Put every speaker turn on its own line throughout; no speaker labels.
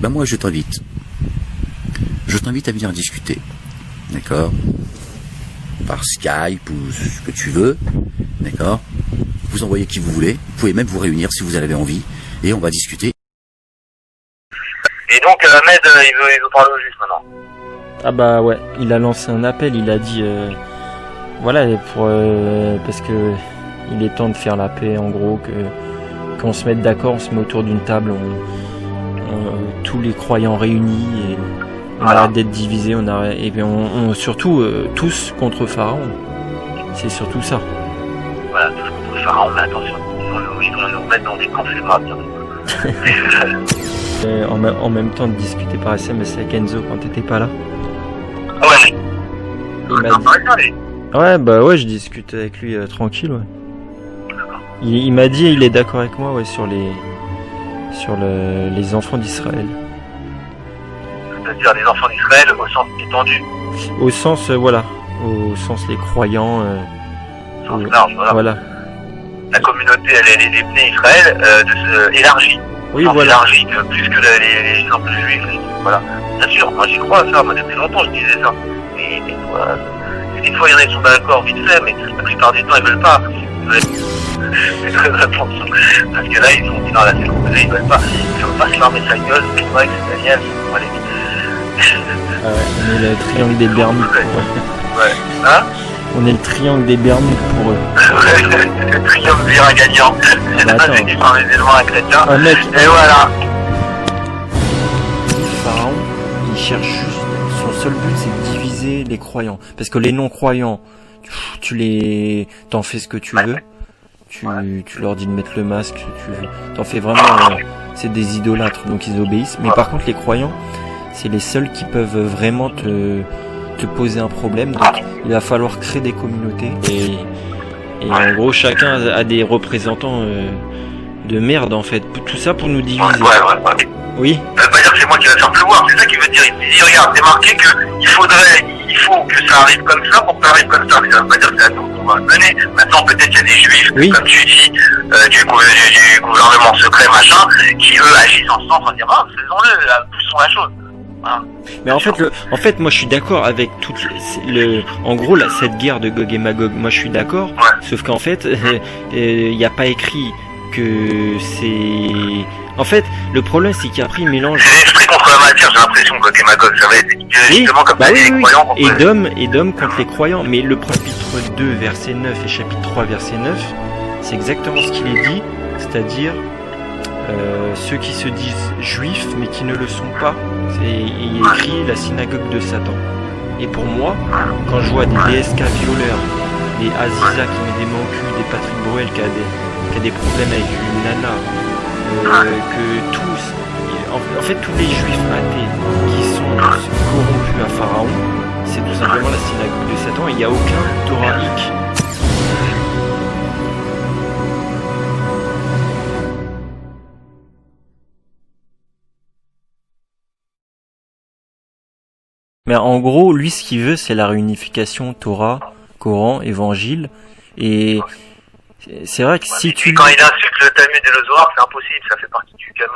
Ben moi je t'invite. Je t'invite à venir discuter. D'accord? Par Skype ou ce que tu veux. D'accord? Vous envoyez qui vous voulez. Vous pouvez même vous réunir si vous en avez envie. Et on va discuter.
Et donc Ahmed, il veut parler au juge maintenant.
Ah bah ouais, il a lancé un appel, il a dit voilà parce que il est temps de faire la paix, en gros, qu'on se mette d'accord, on se met autour d'une table, tous les croyants réunis et on arrête d'être divisés, et bien on surtout tous contre Pharaon. C'est surtout ça.
Voilà, tous contre Pharaon, mais attention, ils vont nous mettre dans des camps graves bientôt.
En même temps de discuter par SMS avec Enzo quand t'étais pas là.
Ouais.
Il m'a dit... Ouais, bah ouais, je discute avec lui tranquille, ouais. Il m'a dit, il est d'accord avec moi, ouais, sur les enfants d'Israël.
C'est-à-dire les enfants d'Israël au sens étendu.
Au sens, voilà, au sens les croyants.
Au sens large, voilà. La communauté, les Bnei Israël, élargie.
Oui, voilà.
Élargie plus que les simples juifs. Voilà. Bien sûr, moi j'y crois à ça, moi depuis longtemps je disais ça. Et des fois il y en a qui sont d'accord vite fait, mais la plupart du temps ils veulent pas. C'est très important. Parce que là ils ont dit non, là c'est long, là ils veulent pas. Ils veulent pas se fermer sa gueule, c'est vrai que c'est Daniel, c'est aller.
Ah ouais, on est le triangle des Bermudes pour eux.
Ouais. Hein?
On est le triangle des Bermudes pour eux.
Le triangle des gagnant.
Attends.
J'ai dit par les éléments à chrétien.
Ah mec.
Et voilà.
Pharaon, il cherche juste, son seul but c'est de diviser les croyants. Parce que les non-croyants, t'en fais ce que tu veux. Tu leur dis de mettre le masque, t'en fais vraiment, c'est des idolâtres, donc ils obéissent. Mais par contre les croyants, c'est les seuls qui peuvent vraiment te poser un problème. Donc il va falloir créer des communautés. Et en gros chacun a des représentants de merde en fait. Tout ça pour nous diviser.
Ouais.
Oui.
Ça veut pas dire que c'est moi qui vais faire pleuvoir, c'est ça qu'il veut dire. Il dit regarde, c'est marqué qu'il faut que ça arrive comme ça pour que ça arrive comme ça. Mais ça veut pas dire que c'est à nous qu'on va le mener. Maintenant peut-être qu'il y a des juifs, comme tu dis, du gouvernement secret, machin, qui eux agissent en ce sens en disant faisons-le, poussons la chose. Voilà.
Mais en fait, moi je suis d'accord avec en gros cette guerre de Gog et Magog. Moi je suis d'accord, sauf qu'en fait, il n'y a pas écrit que c'est. En fait, le problème c'est qu'après il mélange.
C'est l'esprit contre la matière, j'ai l'impression, Gog et Magog, ça va être justement comme les croyants.
Et d'hommes contre les croyants. Mais le chapitre 2 verset 9 et chapitre 3 verset 9, c'est exactement ce qu'il est dit, c'est-à-dire ceux qui se disent juifs mais qui ne le sont pas. Il est écrit la synagogue de Satan. Et pour moi, quand je vois des DSK violeurs, des Aziza qui met des mains au cul, des Patrick Bruel qui a des problèmes avec une nana, que tous, en fait tous les juifs athées qui sont corrompus à Pharaon, c'est tout simplement la synagogue de Satan et il n'y a aucun Torahique. Mais en gros, lui, ce qu'il veut, c'est la réunification Torah, Coran, Évangile. Et c'est vrai que si tu...
Quand il insulte le Talmud et le Zohar, c'est impossible, ça fait partie du canon,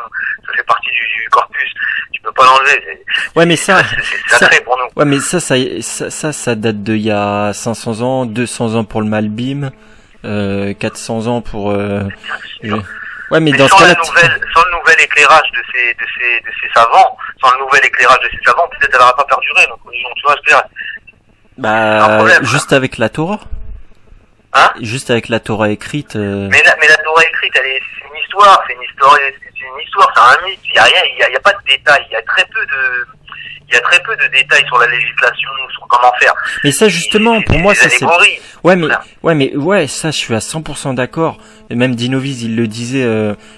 ça fait partie du corpus. Tu peux pas l'enlever.
Ouais, mais ça...
C'est sacré pour nous.
Ouais, mais ça date d'il y a 500 ans, 200 ans pour le Malbim, 400 ans pour... Ouais, mais dans ce cas-là...
Sans le nouvel éclairage de ces savants, peut-être elle n'aura pas perduré, donc tu vois, je veux dire.
Bah, juste avec la Torah.
Hein?
Juste avec la Torah écrite.
Mais la Torah écrite, c'est une histoire, c'est un mythe. Il y a rien, il y a pas de détails. Il y a très peu de détails sur la législation, sur comment faire.
Mais ça, justement, pour moi, ça c'est. Ouais, mais ça, je suis à 100% d'accord. Et même Dinoviz, il le disait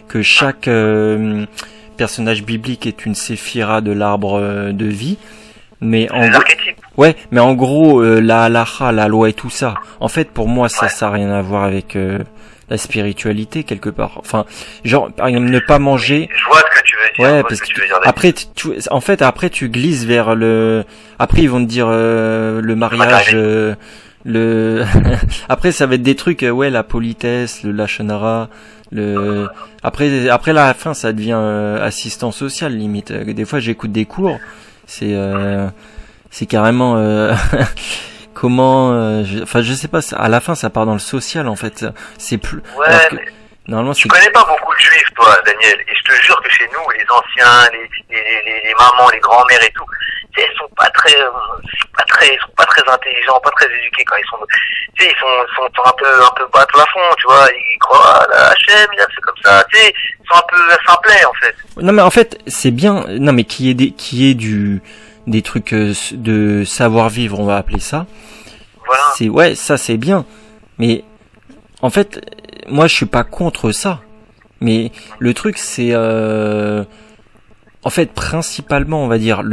que chaque personnage biblique est une séphira de l'arbre de vie. Mais en gros, la halakha, la loi et tout ça. En fait, pour moi, ça n'a rien à voir avec la spiritualité quelque part. Enfin, genre, par exemple, ne pas manger.
Je vois ce que tu veux dire.
Ouais, parce que après, tu glisses vers le. Après, ils vont te dire le mariage. Après, ça va être des trucs. La politesse, le lachonara, Après la fin, ça devient assistant social limite. Des fois, j'écoute des cours, c'est carrément comment. Je sais pas. À la fin, ça part dans le social en fait. C'est plus.
Ouais. Normalement, tu connais pas beaucoup de juifs, toi, Daniel. Et je te jure que chez nous, les anciens, les mamans, les grands-mères et tout, ils sont pas très intelligents, pas très éduqués quand ils sont. Tu sais, ils sont un peu bas de plafond, tu vois. Ils croient la Hachem, il a fait comme ça. Tu sais, ils sont un peu simplets en fait.
Non mais en fait, c'est bien. Non mais qui est des trucs de savoir-vivre, on va appeler ça.
Voilà.
Ça c'est bien. Mais en fait, moi je suis pas contre ça. Mais le truc c'est en fait principalement on va dire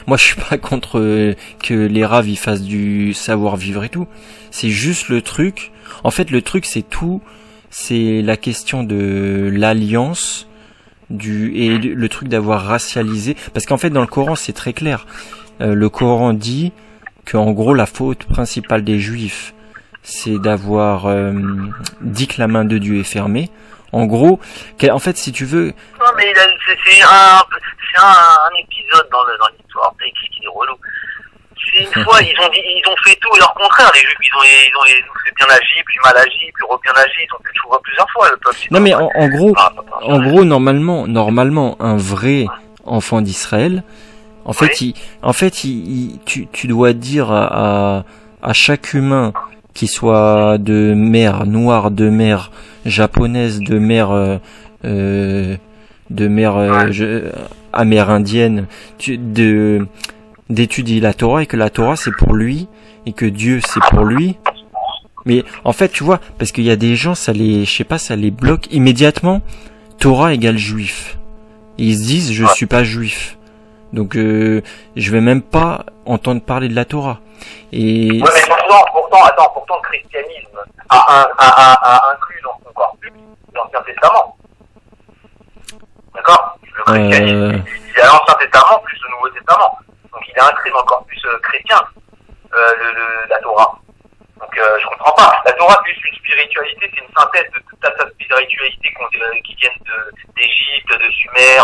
moi je suis pas contre que les raves ils fassent du savoir-vivre et tout. C'est juste le truc. En fait le truc c'est la question de l'alliance le truc d'avoir racialisé, parce qu'en fait dans le Coran c'est très clair. Le Coran dit que en gros la faute principale des Juifs c'est d'avoir dit que la main de Dieu est fermée. En gros, en fait si tu veux.
Non mais c'est un épisode dans l'histoire. C'est qui est relou. C'est une fois ils ont fait tout et leur contraire. Les Juifs ils ont fait bien agi, puis mal agi, puis bien agi. Ils ont fait tout plusieurs fois le peuple.
Non mais en gros normalement un vrai enfant d'Israël. En fait, tu dois dire à chaque humain, qui soit de mère noire, de mère japonaise, de mère amérindienne, d'étudier la Torah, et que la Torah c'est pour lui et que Dieu c'est pour lui. Mais en fait, tu vois, parce qu'il y a des gens, ça les bloque immédiatement. Torah égale juif. Et ils se disent, je suis pas juif. Donc je vais même pas entendre parler de la Torah. Et
ouais, mais pourtant le christianisme a inclus dans son corpus l'Ancien Testament. D'accord? Le christianisme, il y a l'Ancien Testament plus le Nouveau Testament. Donc il est inclus dans le corpus chrétien, la Torah. Donc je comprends pas. La Torah plus une spiritualité, c'est une synthèse de toute ta spiritualité qui viennent d'Égypte, de Sumer,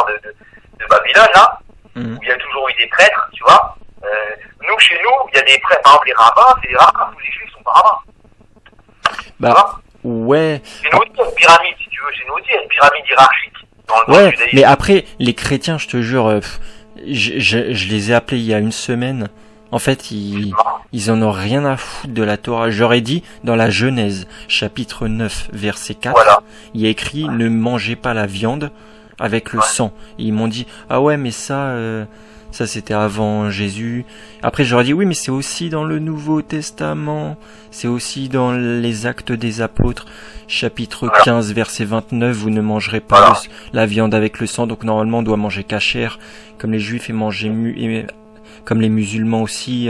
de Babylone, là. Où il y a toujours eu des prêtres, tu vois. Nous, chez nous, il y a des prêtres. Par exemple, les rabbins, c'est les rabbins. Tous les juifs sont pas rabbins.
Bah, ouais.
Chez nous aussi, il y a une pyramide, si tu veux. Chez nous aussi, il y a une pyramide hiérarchique. Dans le judaïsme.
Mais après, les chrétiens, je te jure, je les ai appelés il y a une semaine. En fait, ils en ont rien à foutre de la Torah. J'aurais dit, dans la Genèse, chapitre 9, verset 4, voilà. Il y a écrit, ne mangez pas la viande avec le sang. Et ils m'ont dit, ah ouais, mais ça c'était avant Jésus. Après j'aurais dit, oui, mais c'est aussi dans le Nouveau Testament, c'est aussi dans les Actes des Apôtres, chapitre 15, verset 29, vous ne mangerez pas la viande avec le sang, donc normalement on doit manger cachère, comme les Juifs, et manger comme les musulmans aussi,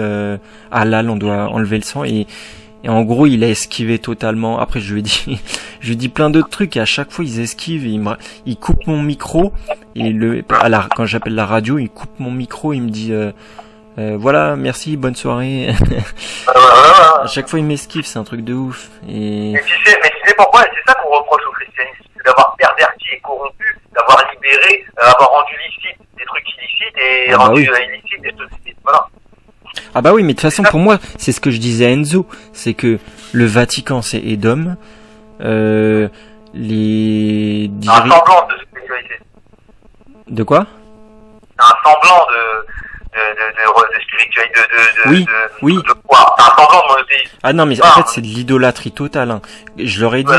halal, on doit enlever le sang, et en gros, il a esquivé totalement. Après, je lui ai dit plein d'autres trucs, et à chaque fois, ils esquivent, il coupe mon micro, et quand j'appelle la radio, il coupe mon micro, il me dit, voilà, merci, bonne soirée. À chaque fois, il m'esquive, c'est un truc de ouf.
Mais tu sais pourquoi? C'est ça qu'on reproche au christianisme. C'est d'avoir perverti et corrompu, d'avoir libéré, avoir rendu licite des trucs illicites et rendu illicites des trucs illicites. Voilà.
Ah bah oui, mais de toute façon, pour moi, c'est ce que je disais à Enzo, c'est que le Vatican, c'est Édom,
un semblant de spiritualité.
De quoi?
Un semblant de spiritualité,
oui.
De quoi? Un semblant de monothéisme.
Ah non, mais en fait, c'est de l'idolâtrie totale, hein. Je leur ai dit,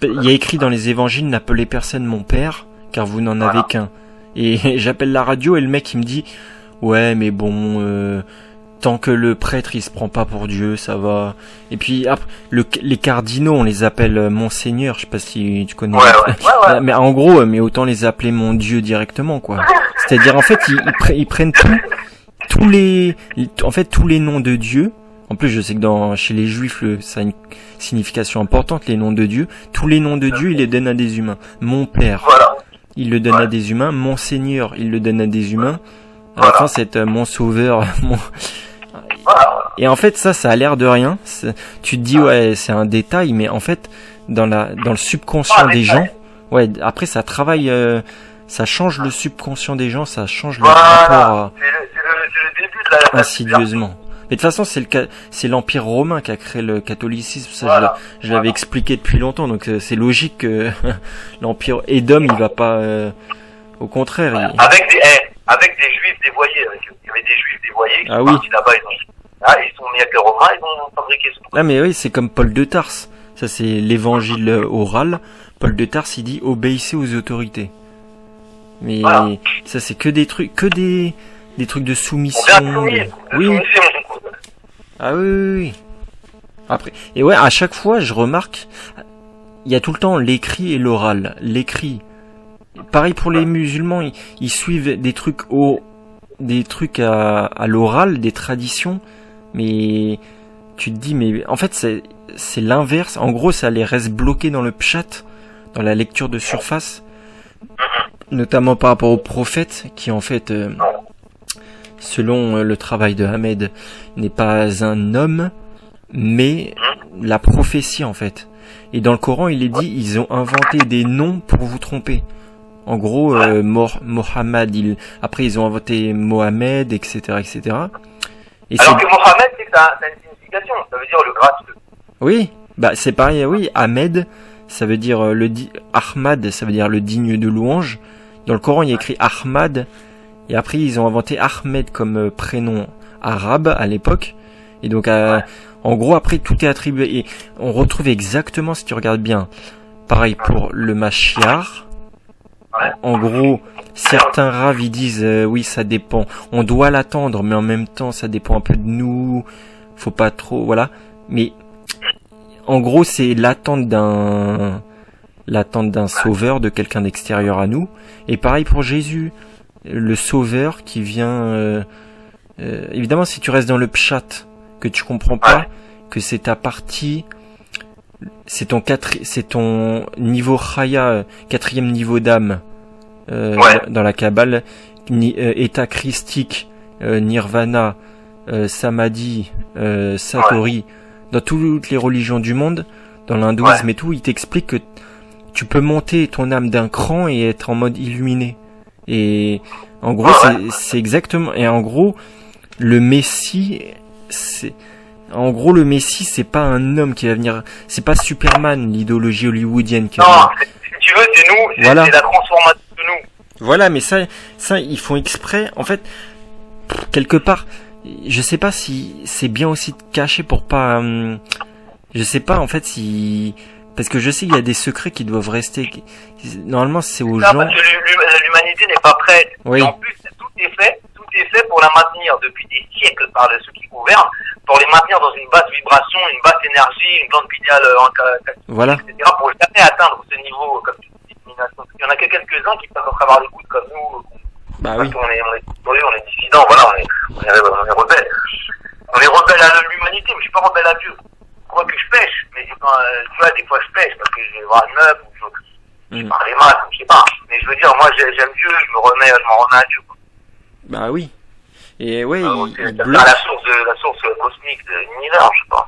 il y a écrit dans les évangiles, n'appelez personne mon père, car vous n'en avez qu'un. Et j'appelle la radio, et le mec, il me dit, ouais, mais bon, tant que le prêtre il se prend pas pour Dieu, ça va. Et puis après, les cardinaux, on les appelle Monseigneur, je sais pas si tu connais.
Ouais.
Mais en gros, mais autant les appeler mon Dieu directement, quoi. C'est-à-dire en fait, ils prennent tous les noms de Dieu. En plus, je sais que chez les Juifs, ça a une signification importante, les noms de Dieu. Tous les noms de Dieu, ils les donnent à des humains. Mon Père, il le donne à des humains. Mon Seigneur, il le donne à des humains. À la fin, c'est mon Sauveur, Et en fait, ça a l'air de rien. Tu te dis, ouais, c'est un détail, mais en fait, dans le subconscient des gens, Ouais, après ça travaille, ça change le subconscient des gens, ça change le
Voilà,
rapport
c'est le début de la
insidieusement. Mais de toute façon, c'est l'Empire romain qui a créé le catholicisme. Ça,
Voilà.
je l'avais expliqué depuis longtemps, donc c'est logique que l'Empire Édom, il va pas. Au contraire.
Avec des juifs dévoyés. Il y avait des juifs dévoyés qui sont partis là-bas. Ils sont mis avec les Romains, ils ont fabriqué ce.
Ah mais oui, c'est comme Paul de Tarse. Ça c'est l'évangile oral. Paul de Tarse, il dit obéissez aux autorités. Mais ça c'est que des trucs, des trucs de soumission. Oui. Ah oui. Après, et ouais, à chaque fois, je remarque, il y a tout le temps l'écrit et l'oral. L'écrit, pareil pour les musulmans, ils suivent des trucs à l'oral, des traditions, mais tu te dis, mais en fait, c'est l'inverse. En gros, ça les reste bloqués dans le pshat, dans la lecture de surface, notamment par rapport aux prophètes, qui en fait, selon le travail de Ahmed, n'est pas un homme, mais la prophétie en fait. Et dans le Coran, il est dit, ils ont inventé des noms pour vous tromper. En gros, Mohammed, après ils ont inventé Mohamed, etc., etc. Et
alors que Mohammed, c'est que ça a une signification, ça veut dire le gracieux.
Oui, bah c'est pareil, oui. Ahmed, ça veut dire Ahmad, ça veut dire le digne de louange. Dans le Coran, il y a écrit Ahmad. Et après, ils ont inventé Ahmed comme prénom arabe à l'époque. Et donc, en gros, après, tout est attribué. Et on retrouve exactement, si tu regardes bien, pareil pour le Mashiach. En gros, certains raves, ils disent, oui, ça dépend. On doit l'attendre, mais en même temps, ça dépend un peu de nous. Faut pas trop, voilà. Mais, en gros, c'est l'attente d'un sauveur, de quelqu'un d'extérieur à nous. Et pareil pour Jésus. Le sauveur qui vient évidemment si tu restes dans le pshat, que tu comprends pas que c'est ta partie, c'est ton niveau chaya, quatrième niveau d'âme dans la Kabbale, état christique, nirvana, samadhi, satori, dans toutes les religions du monde, dans l'hindouisme et tout, il t'explique que tu peux monter ton âme d'un cran et être en mode illuminé. Et en gros, c'est exactement. Et en gros, le Messie, c'est pas un homme qui va venir. C'est pas Superman, l'idéologie hollywoodienne. Qui
si tu veux, c'est nous. C'est la transformation de nous.
Voilà, mais ça, ils font exprès. En fait, quelque part, je sais pas si c'est bien aussi de cacher pour pas. Je sais pas en fait si. Parce que je sais qu'il y a des secrets qui doivent rester. Normalement, c'est aux gens.
Parce que l'humanité n'est pas prête.
Oui.
Et en plus, tout est fait pour la maintenir depuis des siècles par ceux qui gouvernent, pour les maintenir dans une basse vibration, une basse énergie, une glande pinéale
voilà.
etc. pour jamais atteindre ce niveau comme tu dis, d'illumination. Il y en a que quelques-uns qui peuvent encore avoir les coudes comme nous.
Bah
parce
oui.
qu'on est dissidents, voilà, on est rebelles. On est rebelles à l'humanité, mais je suis pas rebelle à Dieu. Quoi que je pêche, mais tu vois, des fois je pêche parce que je vais voir une meuf, ou je parle des maths, je sais pas. Mais je veux dire, moi j'aime Dieu, je m'en remets à Dieu, quoi.
Bah oui. Et ouais, il bloque.
La source cosmique de l'univers, je pense.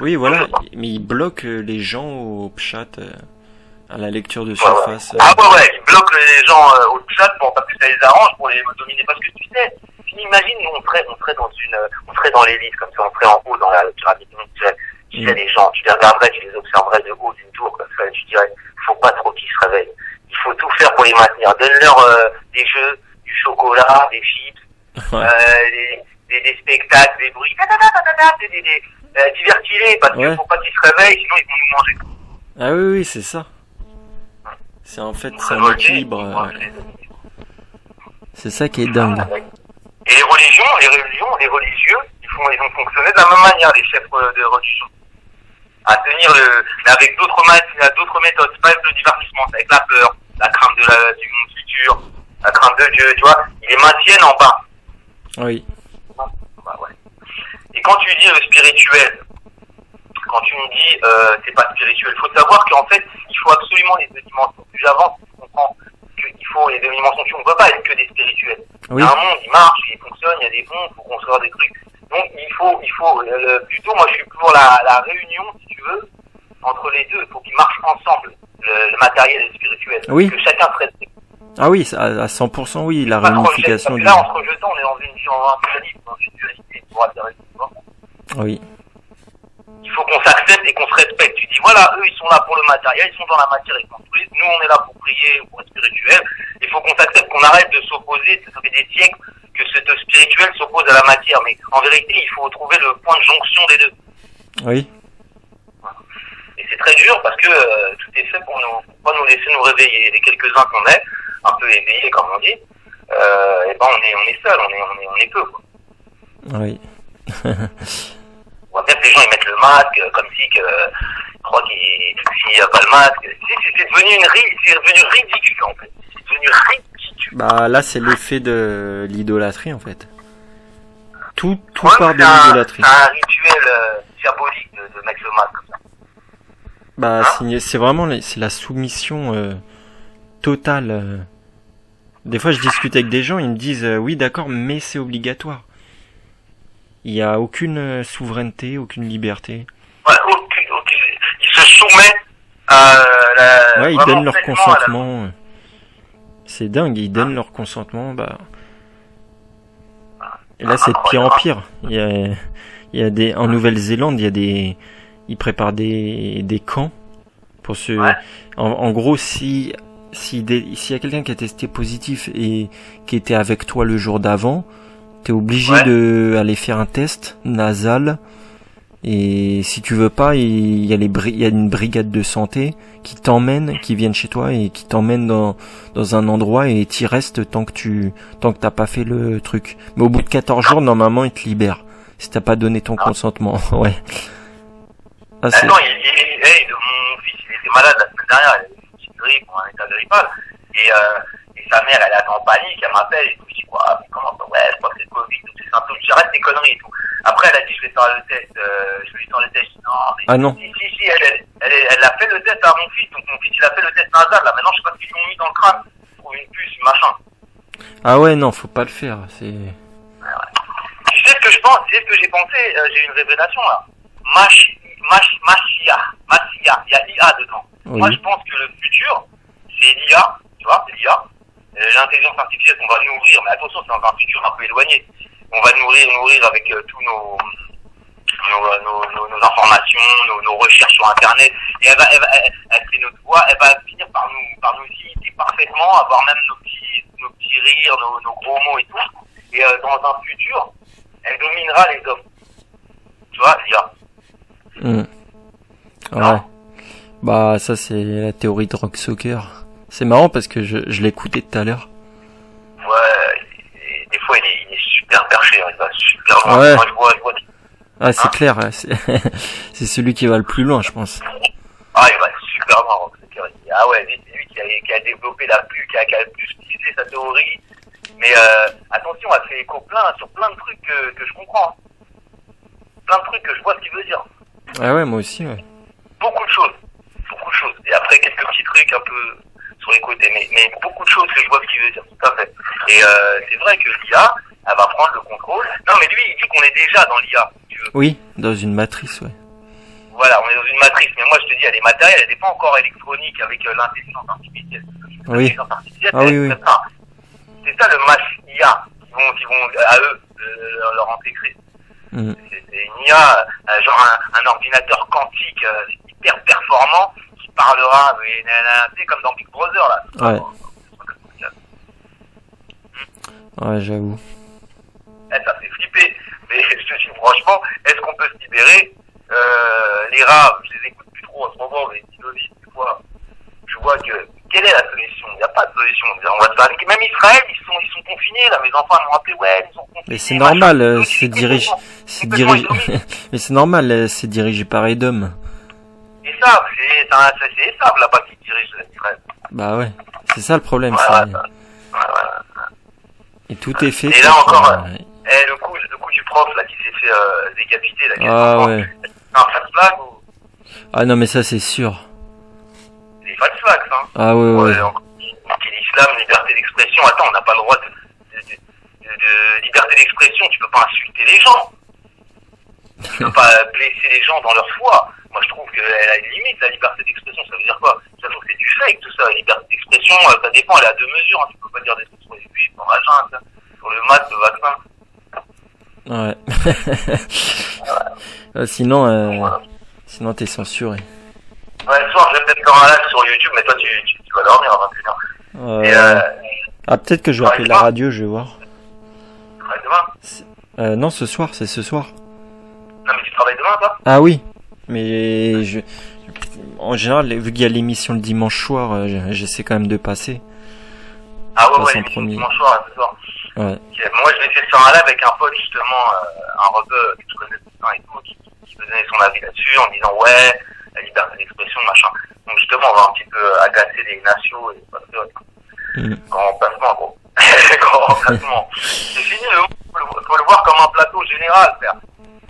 Oui, voilà. Mais il bloque les gens au pshat, à la lecture de surface.
Ah ouais, il bloque les gens au chat pour pas que ça les arrange, pour les dominer. Parce que tu sais, imagine, nous on serait dans l'élite, comme ça, on serait en haut dans la pyramide. Tu sais, les gens, tu les regarderais, tu les observerais de haut d'une tour, comme ça, et tu dirais, il faut pas trop qu'ils se réveillent. Il faut tout faire pour les maintenir. Donne-leur des jeux, du chocolat, des chips, des spectacles, des bruits, divertis-les, parce qu'il faut pas qu'ils se réveillent, sinon ils vont nous manger.
Ah oui, c'est ça. C'est en fait, c'est un équilibre. C'est ça qui est dingue.
Et les religieux, ils ont fonctionné de la même manière, les chefs de religion. À tenir mais avec d'autres méthodes. C'est pas avec le divertissement, c'est avec la peur, la crainte du monde futur, la crainte de Dieu, tu vois. Ils les maintiennent en bas.
Oui.
Bah ouais. Et quand tu dis le spirituel, quand tu me dis c'est pas spirituel, il faut savoir qu'en fait, il faut absolument les deux dimensions. Plus j'avance, tu comprends qu'il faut les deux dimensions. On ne peut pas être que des spirituels. Oui. Il y a un monde, il marche, il fonctionne, il y a des ponts, il faut construire des trucs. Donc il faut plutôt, moi je suis pour la réunion, si tu veux, entre les deux. Il faut qu'ils marchent ensemble. le matériel et le spirituel.
Oui.
Que chacun se respecte.
Ah oui, à 100%, oui, la
Pas trop
réunification.
rejeter, parce que là, en se rejetant, on est dans une dans une dualité pour intéresser, tu vois.
Oui,
Il faut qu'on s'accepte et qu'on se respecte. Tu dis, voilà, eux, ils sont là pour le matériel, ils sont dans la matière, ils construisent. Nous, on est là pour prier, pour être spirituel. Il faut qu'on s'accepte, qu'on arrête de s'opposer. Ça fait des siècles que ce spirituel s'oppose à la matière. Mais en vérité, il faut trouver le point de jonction des deux.
oui,
Et c'est très dur parce que tout est fait pour pas nous laisser nous réveiller. Les quelques-uns qu'on est, un peu éveillés, comme on dit, et ben on est seul, on est peu, quoi.
oui.
On voit bien que les gens ils mettent le masque comme si ils croient s'il n'y a pas le masque. C'est devenu ridicule en fait. C'est devenu ridicule.
Bah là, c'est l'effet de l'idolâtrie en fait. Tout
Ouais,
part de
c'est
l'idolâtrie.
un rituel diabolique de mettre le masque comme ça.
Bah c'est vraiment c'est la soumission totale. Des fois, je discute avec des gens, ils me disent oui, d'accord, mais c'est obligatoire. Il y a aucune souveraineté, aucune liberté.
Ouais, aucune. Ils se soumettent à la.
Ouais, ils
vraiment
donnent leur
pleinement
consentement. C'est dingue, ils donnent leur consentement. Bah. Et là, c'est de pire en pire. Il y a des en Nouvelle-Zélande, ils préparent des camps pour se.
Ouais.
En gros, s'il y a quelqu'un qui a testé positif et qui était avec toi le jour d'avant, t'es obligé
Ouais.
de aller faire un test nasal. Et si tu veux pas, il y a une brigade de santé qui viennent chez toi et qui t'emmène dans un endroit et t'y restes tant que t'as pas fait le truc. Mais au bout de 14 jours, normalement, ils te libèrent. Si t'as pas donné ton consentement. Ouais. Ah, c'est...
Attends, mon fils, il était malade la semaine dernière, il avait une petite grippe ou un état grippal, et sa mère, elle est en panique, elle m'appelle et tout, je dis, quoi, mais comment ça, ouais, je crois que c'est le Covid, tous ces symptômes, j'arrête tes conneries et tout. Après, elle a dit, je vais faire le test, je vais lui faire le test, je dis, non, mais...
Ah non.
Si, elle a fait le test à mon fils, donc mon fils, il a fait le test nasal, là, maintenant, je sais pas ce qu'ils lui ont mis dans le crâne, pour une puce, machin.
Ah ouais, non, faut pas le faire. C'est...
Tu sais ce que je pense, tu sais ce que j'ai pensé, j'ai eu une révélation, là. Machia, il y a IA dedans.
Oui.
Moi, je pense que le futur, c'est l'IA, tu vois, c'est l'IA. L'intelligence artificielle qu'on va nourrir, mais attention, c'est dans un futur un peu éloigné. On va nourrir avec tous nos informations, nos recherches sur Internet, et elle fait notre voix, elle va finir par nous imiter parfaitement, avoir même nos petits rires, nos gros mots et tout. Et dans un futur, elle dominera les hommes. Tu vois, l'IA.
Ouais. Bah ça c'est la théorie de Rock Soccer. C'est marrant parce que je l'écoutais tout à l'heure.
Ouais, et des fois il est super perché, il va super loin.
Ouais.
Moi je vois.
Ah c'est clair, ouais, c'est celui qui va le plus loin je pense.
Ah il va super loin, Rock Soccer. Ah ouais, c'est lui qui a développé qui a le plus utilisé sa théorie. Mais attention, elle fait écho sur plein de trucs que je comprends. Plein de trucs que je vois ce qu'il veut dire.
Ah ouais, moi aussi, ouais.
Beaucoup de choses. Et après, quelques petits trucs un peu sur les côtés. Mais beaucoup de choses que je vois ce qu'il veut dire, tout à fait. Et c'est vrai que l'IA, elle va prendre le contrôle. Non, mais lui, il dit qu'on est déjà dans l'IA, si tu veux.
Oui, dans une matrice, ouais.
Voilà, on est dans une matrice. Mais moi, je te dis, elle est matérielle, elle n'est pas encore électronique avec l'intelligence artificielle.
Oui.
L'intelligence artificielle,
Ah oui, oui.
c'est ça le mass IA qui vont à eux leur intégrer. C'est une IA, genre un ordinateur quantique hyper performant qui parlera, c'est comme dans Big Brother là.
Ouais. Ouais, j'avoue.
Ça fait flipper. Mais je te dis franchement, est-ce qu'on peut se libérer les rats, je les écoute plus trop en ce moment, mais des fois, je vois que quelle est la solution? Il n'y a pas de solution. On va se faire... Même Israël, ils sont confinés là. Mes enfants m'ont appelé, ouais, ils sont confinés.
Mais c'est normal, mais c'est normal, c'est dirigé par Edom.
Et ça, c'est Esav là-bas qui dirige Israël.
Bah ouais, c'est ça le problème.
Ouais.
Et tout est fait.
Et là encore, le coup du prof là qui s'est fait décapiter là.
Ah ouais.
Un false flag ou...
Ah non mais ça c'est sûr.
C'est false flag ça.
Ah ouais.
C'est l'islam, liberté d'expression. Attends, on n'a pas le droit de liberté d'expression. Tu peux pas insulter les gens. Tu peux pas blesser les gens dans leur foi. Moi je trouve qu'elle a une limite la liberté d'expression. Ça veut dire quoi? Ça trouve que c'est du fake, tout ça. La liberté d'expression, ça dépend, elle est à deux mesures, hein. Tu peux pas dire des trucs sur les juifs, sur machin, ça. Sur le masque, le vaccin.
Ouais. Sinon,
Voilà.
sinon t'es censuré.
Ouais, ce soir, je vais peut-être faire un live sur YouTube, mais toi, tu vas dormir à 21h. Et
peut-être que je vais appeler la radio, je vais voir.
tu travailles demain?
Non, ce soir, c'est ce soir.
Non, mais tu travailles demain, toi?
Ah oui, mais en général, vu qu'il y a l'émission le dimanche soir, j'essaie quand même de passer.
Ah ouais,
Passe en
l'émission
premier.
dimanche soir, ce soir.
Ouais.
Ok, moi, je vais essayer de faire un live avec un pote, justement, un rebeu que je connais et tout, qui me donnait son avis là-dessus, en disant, ouais, la liberté d'expression, machin. Donc, justement, on va un petit peu agacer les nations et patriotes. Grand remplacement, gros. Grand remplacement. C'est fini, faut le voir comme un plateau général, frère.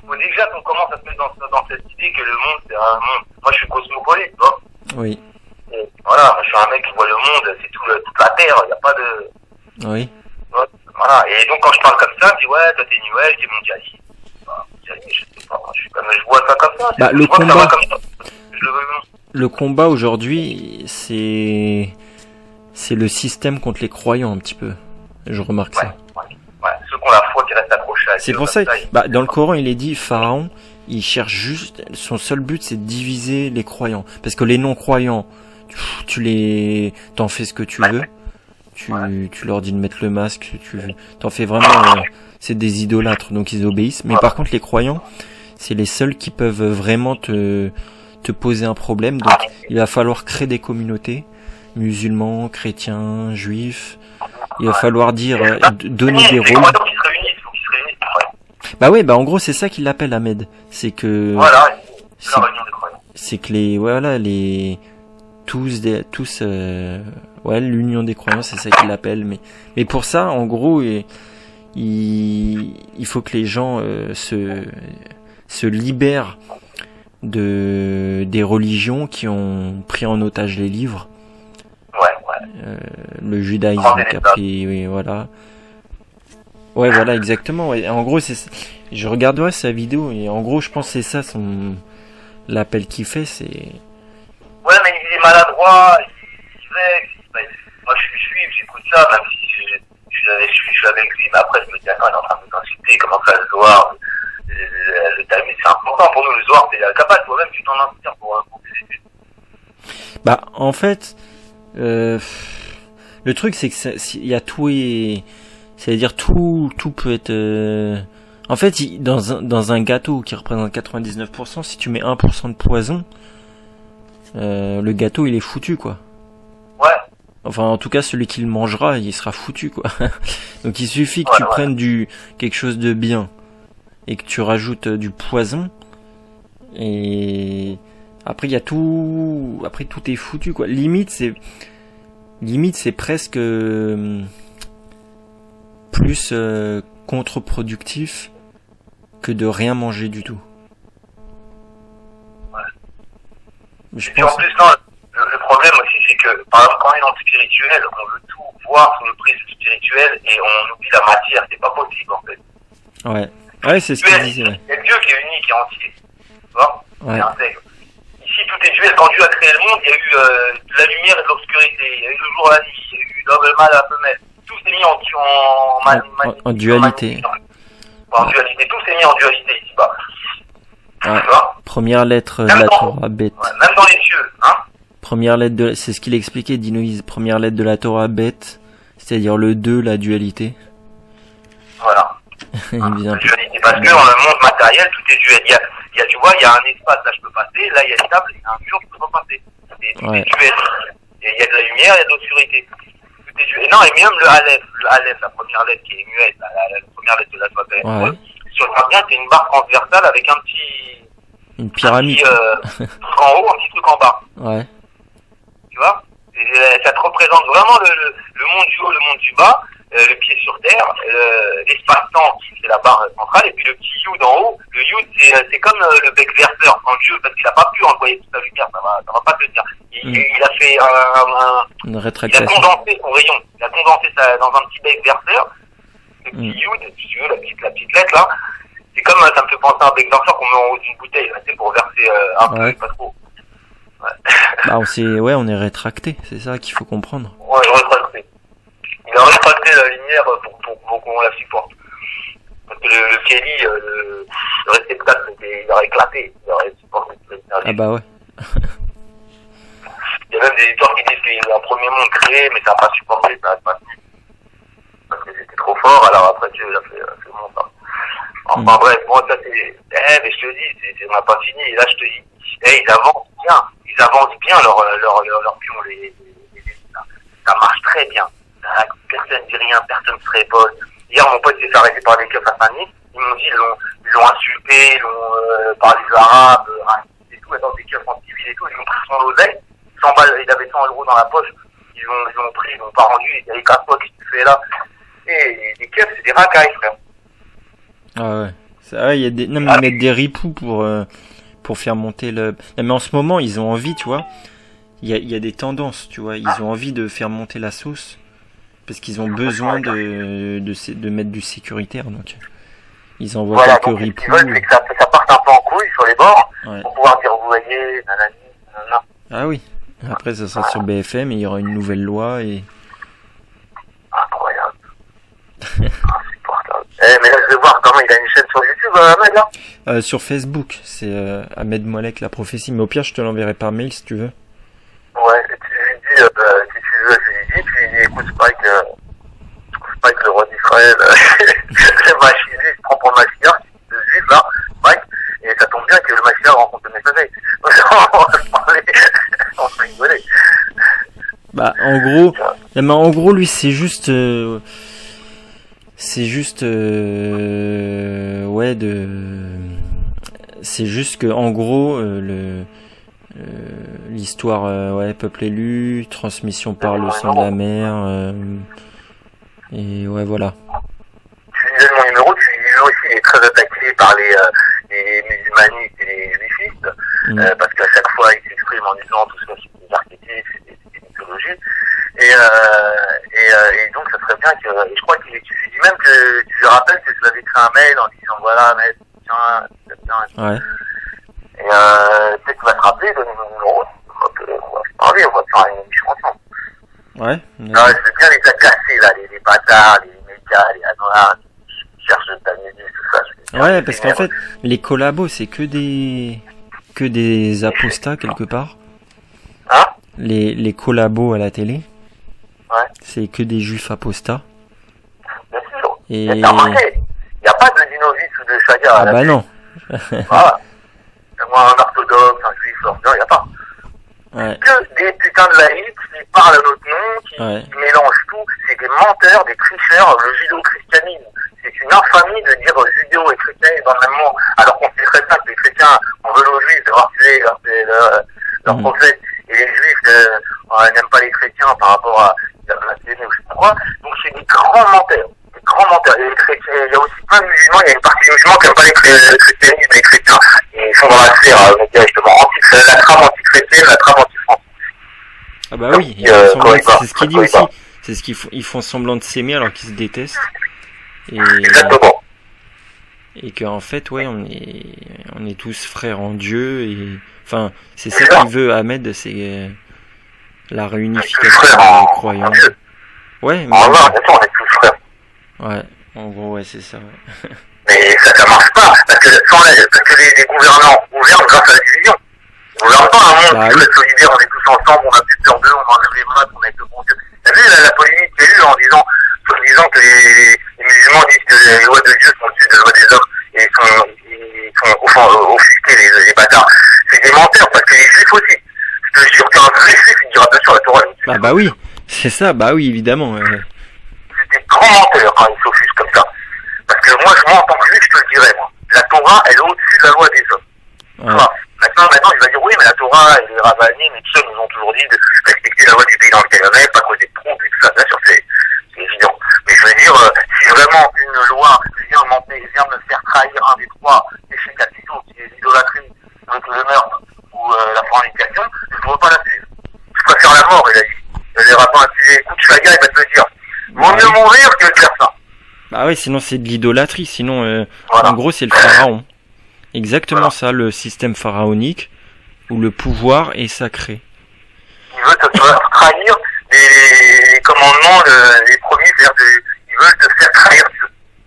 Faut déjà qu'on commence à se mettre dans cette idée que le monde, c'est un monde. Moi, je suis cosmopolite, tu vois.
Oui.
Et voilà, je suis un mec qui voit le monde, c'est toute la terre, il n'y a pas de...
Oui.
Voilà, et donc quand je parle comme ça, je dis ouais, toi t'es New Age, t'es mondialiste. Bah, mondialiste, je sais pas, je vois ça comme ça.
Bah,
je vois que ça va comme ça. Je le veux bien.
Le combat aujourd'hui, c'est le système contre les croyants un petit peu. Je remarque ça.
Ouais, ceux qui ont la foi qui restent accrochés à Dieu.
C'est pour ça, dans le Coran, il est dit, Pharaon, il cherche juste, son seul but, c'est de diviser les croyants. Parce que les non-croyants, t'en fais ce que tu veux. Tu leur dis de mettre le masque, t'en fais vraiment, c'est des idolâtres, donc ils obéissent. Mais par contre, les croyants, c'est les seuls qui peuvent vraiment te poser un problème. Donc, il va falloir créer des communautés, musulmans, chrétiens, juifs. Il va falloir dire, donner des rôles. Bah ouais, en gros, c'est ça qu'il l'appelle Ahmed. C'est que,
voilà, c'est la réunion des croyants.
C'est que l'union des croyants, c'est ça qu'il l'appelle. Mais pour ça, en gros, il faut que les gens se libèrent des religions qui ont pris en otage les livres. Le judaïsme qui a pris, oui, voilà. Ouais, voilà, exactement. Ouais. En gros, je regarderai sa vidéo et en gros, je pense que c'est ça l'appel qu'il fait, c'est.
Ouais, mais il est maladroit, il vexe. Moi, je suis juif, j'écoute ça, même si je suis avec lui, mais après, je me dis, attends, il est en train de nous inciter, comment ça, le Zohar, le Talmud, c'est important pour nous, le Zohar, t'es capable, toi-même, tu t'en inspires pour tes études.
Bah, en fait, le truc, c'est que il y a tout et, c'est-à-dire tout peut être, en fait, dans un gâteau qui représente 99%, si tu mets 1% de poison, le gâteau, il est foutu, quoi.
Ouais.
Enfin, en tout cas, celui qui le mangera, il sera foutu, quoi. Donc, il suffit que tu prennes quelque chose de bien et que tu rajoutes du poison. Et après, après, tout est foutu, quoi. Limite, c'est presque plus contre-productif que de rien manger du tout.
Ouais.
Je
et puis en plus, non, le problème aussi, c'est que, par exemple, quand on est dans le spirituel, on veut tout voir sous le prisme spirituel et on oublie la matière. C'est pas possible, en fait.
Ouais, c'est ce qu'il disait. Ouais.
Il y a Dieu qui est unique et entier. Tu vois?
Ouais.
C'est intègre. Ici, tout est duel. Quand Dieu a créé le monde, il y a eu de la lumière et de l'obscurité. Il y a eu le jour et la nuit. Il y a eu l'homme et le mal et la femelle. Tout s'est mis
en dualité.
En dualité. Tout s'est mis en dualité ici-bas.
Ouais.
Tu vois?
Première lettre de la Torah, bête.
Ouais, même dans les cieux, hein?
Première lettre c'est ce qu'il expliquait, Dinoïse. Première lettre de la Torah, bête. C'est-à-dire le 2, la dualité.
Voilà.
La
dualité. Parce que dans le monde matériel, tout est duel. Il y a, tu vois, il y a un espace, là je peux passer, là il y a une table, il y a un mur, je peux pas passer. Tout est duel. Il y a de la lumière, il y a de l'obscurité. Tout est duel. Non, et même le Aleph, la première lettre qui est muette, la première lettre de la Torah, sur le bien, c'est une barre transversale avec
une pyramide.
Truc en haut, un petit truc en bas.
Ouais.
Tu vois? Ça te représente vraiment le monde du haut, le monde du bas, le pied sur terre, l'espace-temps qui c'est la barre centrale, et puis le petit Yud en haut. Le Yud, c'est comme le bec verseur quand Dieu, parce qu'il a pas pu envoyer toute sa lumière, ça va pas tenir. Il a fait
une rétractation.
Il a condensé son rayon. Il a condensé ça dans un petit bec verseur. Le petit Yud, si tu veux, la petite lettre là. C'est comme, ça me fait penser à un bec verseur qu'on met en haut d'une bouteille, là, pour verser un peu, pas trop.
Bah, on est rétracté, c'est ça qu'il faut comprendre.
Ouais, rétracté. Il a rétracté la lumière pour qu'on la supporte. Parce que le Kelly, le réceptacle, il aurait éclaté. Il aurait supporté.
Ah bah ouais.
Il y a même des histoires qui disent qu'il y a un premier monde créé, mais ça n'a pas supporté, ça n'a pas tenu. Parce que c'était trop fort, alors après Dieu, il a fait le monde. Enfin bref, bon, ça c'est... mais je te dis, on n'a pas fini, et là je te dis, ils avancent bien leur pion, ça marche très bien. Personne dit rien, personne ne se révolte. Hier, mon pote s'est fait arrêter par des keufs à Saint-Denis, ils m'ont dit, ils l'ont insulté, ils l'ont parlé des arabes, racistes et tout, attends, des keufs en civil et tout, ils ont pris son oseille, 100 balles, il avait 100 euros dans la poche, ils l'ont pris, ils l'ont pas rendu, ils disaient, casse-toi, qu'est-ce que tu fais là? Et les keufs, c'est des racailles, frère.
Ah ouais. Il y a des, non, mais ils mettent des ripoux pour faire monter le, non, mais en ce moment, ils ont envie, tu vois. Il y a des tendances, tu vois. Ils ont envie de faire monter la sauce. Parce qu'ils ont besoin de mettre du sécuritaire, donc. Ils envoient quelques ripoux.
Ce qu'ils veulent, c'est que ça parte un peu en couille sur les bords. Ouais. Pour pouvoir dire, vous voyez, nanani, nanana.
Ah oui. Après, ça sera sur BFM et il y aura une nouvelle loi et.
Incroyable. Insupportable. Mais là, je vais voir comment il a une chaîne sur YouTube, Ahmed, là.
Sur Facebook, c'est Ahmed Moalek, la prophétie. Mais au pire, je te l'enverrai par mail si tu veux.
Ouais, tu lui dis, si tu veux, tu lui dis, écoute, Spike, le roi d'Israël, c'est machisé, il se prend pour le Mashiach, le juif, là, Spike, et ça tombe bien que le Mashiach rencontre le messager. On va se parler, on va se rigoler.
Bah, en gros, lui, c'est juste, c'est juste que, en gros, l'histoire, peuple élu, transmission par le sang de la mer, et ouais, voilà.
Tu lui donnes mon numéro, tu lui dis aussi, il est très attaqué par les musulmanistes et les juifistes, parce qu'à chaque fois, il s'exprime en disant tout ça, c'est des archétypes, c'est des mythologies. Et donc, ça serait bien que, et je crois tu lui dis même que tu lui rappelles que je lui avais écrit un mail en disant, voilà, mais tiens.
Ouais.
Et peut-être qu'il va te rappeler, donner mon numéro. On va se parler, on va faire une émission ensemble.
Ouais.
Non, je veux bien les agacer, là, les bâtards, les médias, les anoirs, qui cherchent de t'amener tout ça.
Ouais, parce qu'en fait, les collabos, c'est que des apostats, quelque part.
Hein?
Les collabos à la télé.
Ouais.
C'est que des juifs apostats.
Bien sûr.
Et
t'as remarqué, il n'y a pas de Dinovitch ou de Chaga à la télé.
Non.
Voilà. Moi, un orthodoxe, un juif, il n'y a pas.
Ouais.
Que des putains de laïcs qui parlent à notre nom, qui mélangent tout. C'est des menteurs, des tricheurs. Le judéo-christianisme, c'est une infamie de dire judéo et chrétien dans le même mot. Alors qu'on sait très bien que les chrétiens, on veut aux juifs d'avoir tué leur prophète. Et les juifs n'aiment pas les chrétiens par rapport à la blasphémie ou je sais pas quoi. Donc c'est des grands menteurs. Des grands menteurs. Et les chrétiens, il y a aussi plein de musulmans, il y a une partie des musulmans qui n'aiment pas le christianisme et les chrétiens. Et ils sont dans la sphère, justement, la trame anti-chrétienne, la trame anti-France.
Ah bah oui, c'est ce qu'il dit aussi. C'est ce qu'ils font semblant de s'aimer alors qu'ils se détestent.
Exactement.
Et qu'en fait, ouais, on est tous frères en Dieu et, enfin, c'est ça qu'il veut, Ahmed, c'est la réunification des croyants. Ouais, mais.
On est tous frères.
Ouais, en gros, ouais, c'est ça, ouais.
Mais ça marche pas, parce que les gouvernants gouvernent grâce à la division. Ils gouvernent pas un monde qui serait solidaire, on est tous ensemble, on a plus peur d'eux, on enlève les masques, on est avec le bon Dieu. T'as vu la polémique qu'il y a eu en disant que les musulmans disent que les lois de Dieu sont au-dessus des lois des hommes, et ils sont offusqués, les bâtards. C'est des menteurs, parce que les juifs aussi. Je te jure qu'un vrai juif, il dira bien sûr la Torah.
Ah bah oui, c'est ça, bah oui, évidemment.
C'est des grands menteurs quand ils s'offusquent comme ça. Parce que moi, en tant que juif, je te le dirais, moi. La Torah, elle est au-dessus de la loi des hommes. Ouais. Voilà. Maintenant, il va dire, oui, mais la Torah, et les rabbinim et tout ça nous ont toujours dit de respecter la loi du pays dans lequel on est, pas causer de trompe et tout ça. Bien sûr, c'est évident. Mais je veux dire, si vraiment une loi vient me faire trahir un des trois péchés capitaux, qui est l'idolâtrie, donc le meurtre ou la fornication, je ne veux pas la suivre. Je préfère la mort, il a dit. Les rabbins, écoute, Chaga, il va te le dire. Vaut mieux mourir que de faire ça.
Bah ouais, sinon c'est de l'idolâtrie, sinon en gros c'est le pharaon. Exactement ça, le système pharaonique où le pouvoir est sacré.
Ils veulent te faire trahir les commandements, les premiers, c'est-à-dire ils veulent te faire trahir Dieu,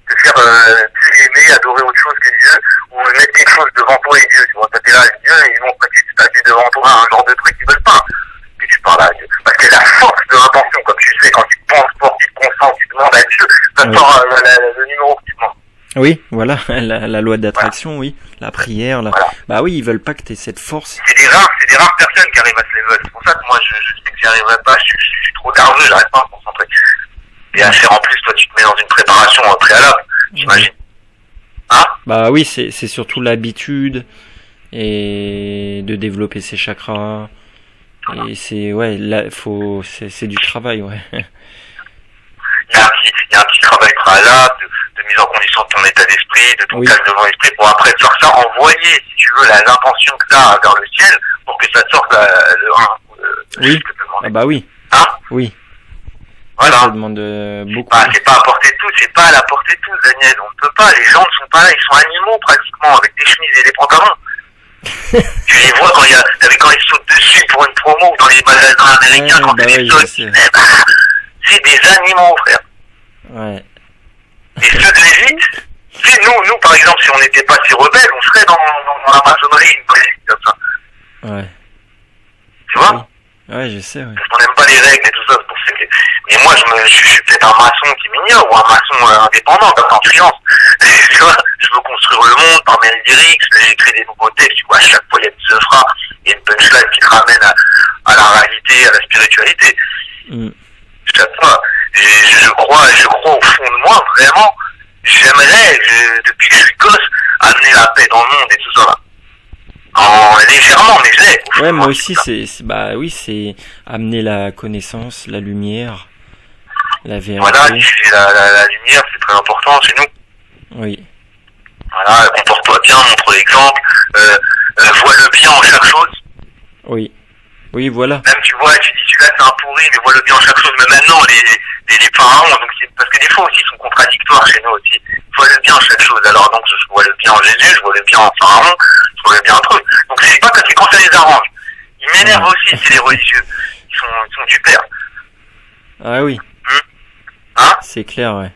te faire plus aimer, adorer autre chose que Dieu, ou mettre quelque chose devant toi et Dieu. Tu vois, t'es là, Dieu, et ils vont pas tu passer devant toi un genre de truc qu'ils veulent pas que tu parles à Dieu. Parce que la force de l'intention, comme tu sais, quand tu penses fort, tu te concentres, tu demandes à Dieu, ça sort le numéro que tu demandes.
Oui, voilà, la loi d'attraction, oui, la prière,
Voilà.
Bah oui, ils veulent pas que t'aies cette force.
C'est des rares personnes qui arrivent à se level. C'est pour ça que moi, je sais que j'y arriverai pas, je suis trop nerveux, j'arrive pas à me concentrer. Et à faire en plus, toi, tu te mets dans une préparation préalable, j'imagine. Hein?
Bah oui, c'est surtout l'habitude et de développer ses chakras. Et c'est, ouais, là, c'est du travail, ouais.
Il y a un petit travail préalable de mise en condition de ton état d'esprit, de ton calme devant l'esprit, pour après faire ça, envoyer, si tu veux, l'intention que tu as vers le ciel, pour que ça te sorte le 1.
Oui. Ah bah oui.
Hein?
Oui.
Voilà.
Ça demande beaucoup.
Bah, c'est pas à portée de tous, c'est pas à la portée de tous, Daniel. On ne peut pas, les gens ne sont pas là, ils sont animaux pratiquement, avec des chemises et des pantalons. Tu les vois quand ils sautent dessus pour une promo ou dans les magasins américains, quand
bah
c'est des soldes, c'est des animaux, frère.
Ouais.
Et ceux de l'élite, c'est nous, par exemple, si on n'était pas si rebelles, on serait dans la maçonnerie, comme ça.
Ouais.
Tu vois?
Ouais, je sais, ouais.
Parce qu'on n'aime pas les règles et tout ça, c'est pour ça que... Mais moi, je suis peut-être un maçon qui m'ignore, ou un maçon indépendant, comme en freelance. Tu vois, je veux construire le monde par mes lyrics, j'écris des nouveaux textes, tu vois, à chaque fois, il y a des œuvres et une punchline qui te ramène à la réalité, à la spiritualité. Chaque fois, je crois au fond de moi, vraiment, j'aimerais, depuis que je suis gosse, amener la paix dans le monde et tout ça, là. Légèrement, mais je l'ai.
Ouais, moi aussi, c'est amener la connaissance, la lumière, la vérité.
Voilà, diffuser la lumière, c'est très important chez nous.
Oui.
Voilà, comporte-toi bien, montre l'exemple, vois le bien en chaque chose.
Oui. Oui, voilà.
Même tu vois, tu dis celui-là c'est un pourri, mais vois le bien en chaque chose. Mais maintenant, les pharaons, donc parce que des fois aussi ils sont contradictoires chez nous aussi. Je vois le bien en chaque chose. Alors donc je vois le bien en Jésus, je vois le bien en pharaon, je vois le bien en truc. Donc c'est pas que c'est quand ça les arrange. Ils m'énervent aussi, c'est les religieux. Ils sont du père.
Ah oui.
Hein?
C'est clair, ouais.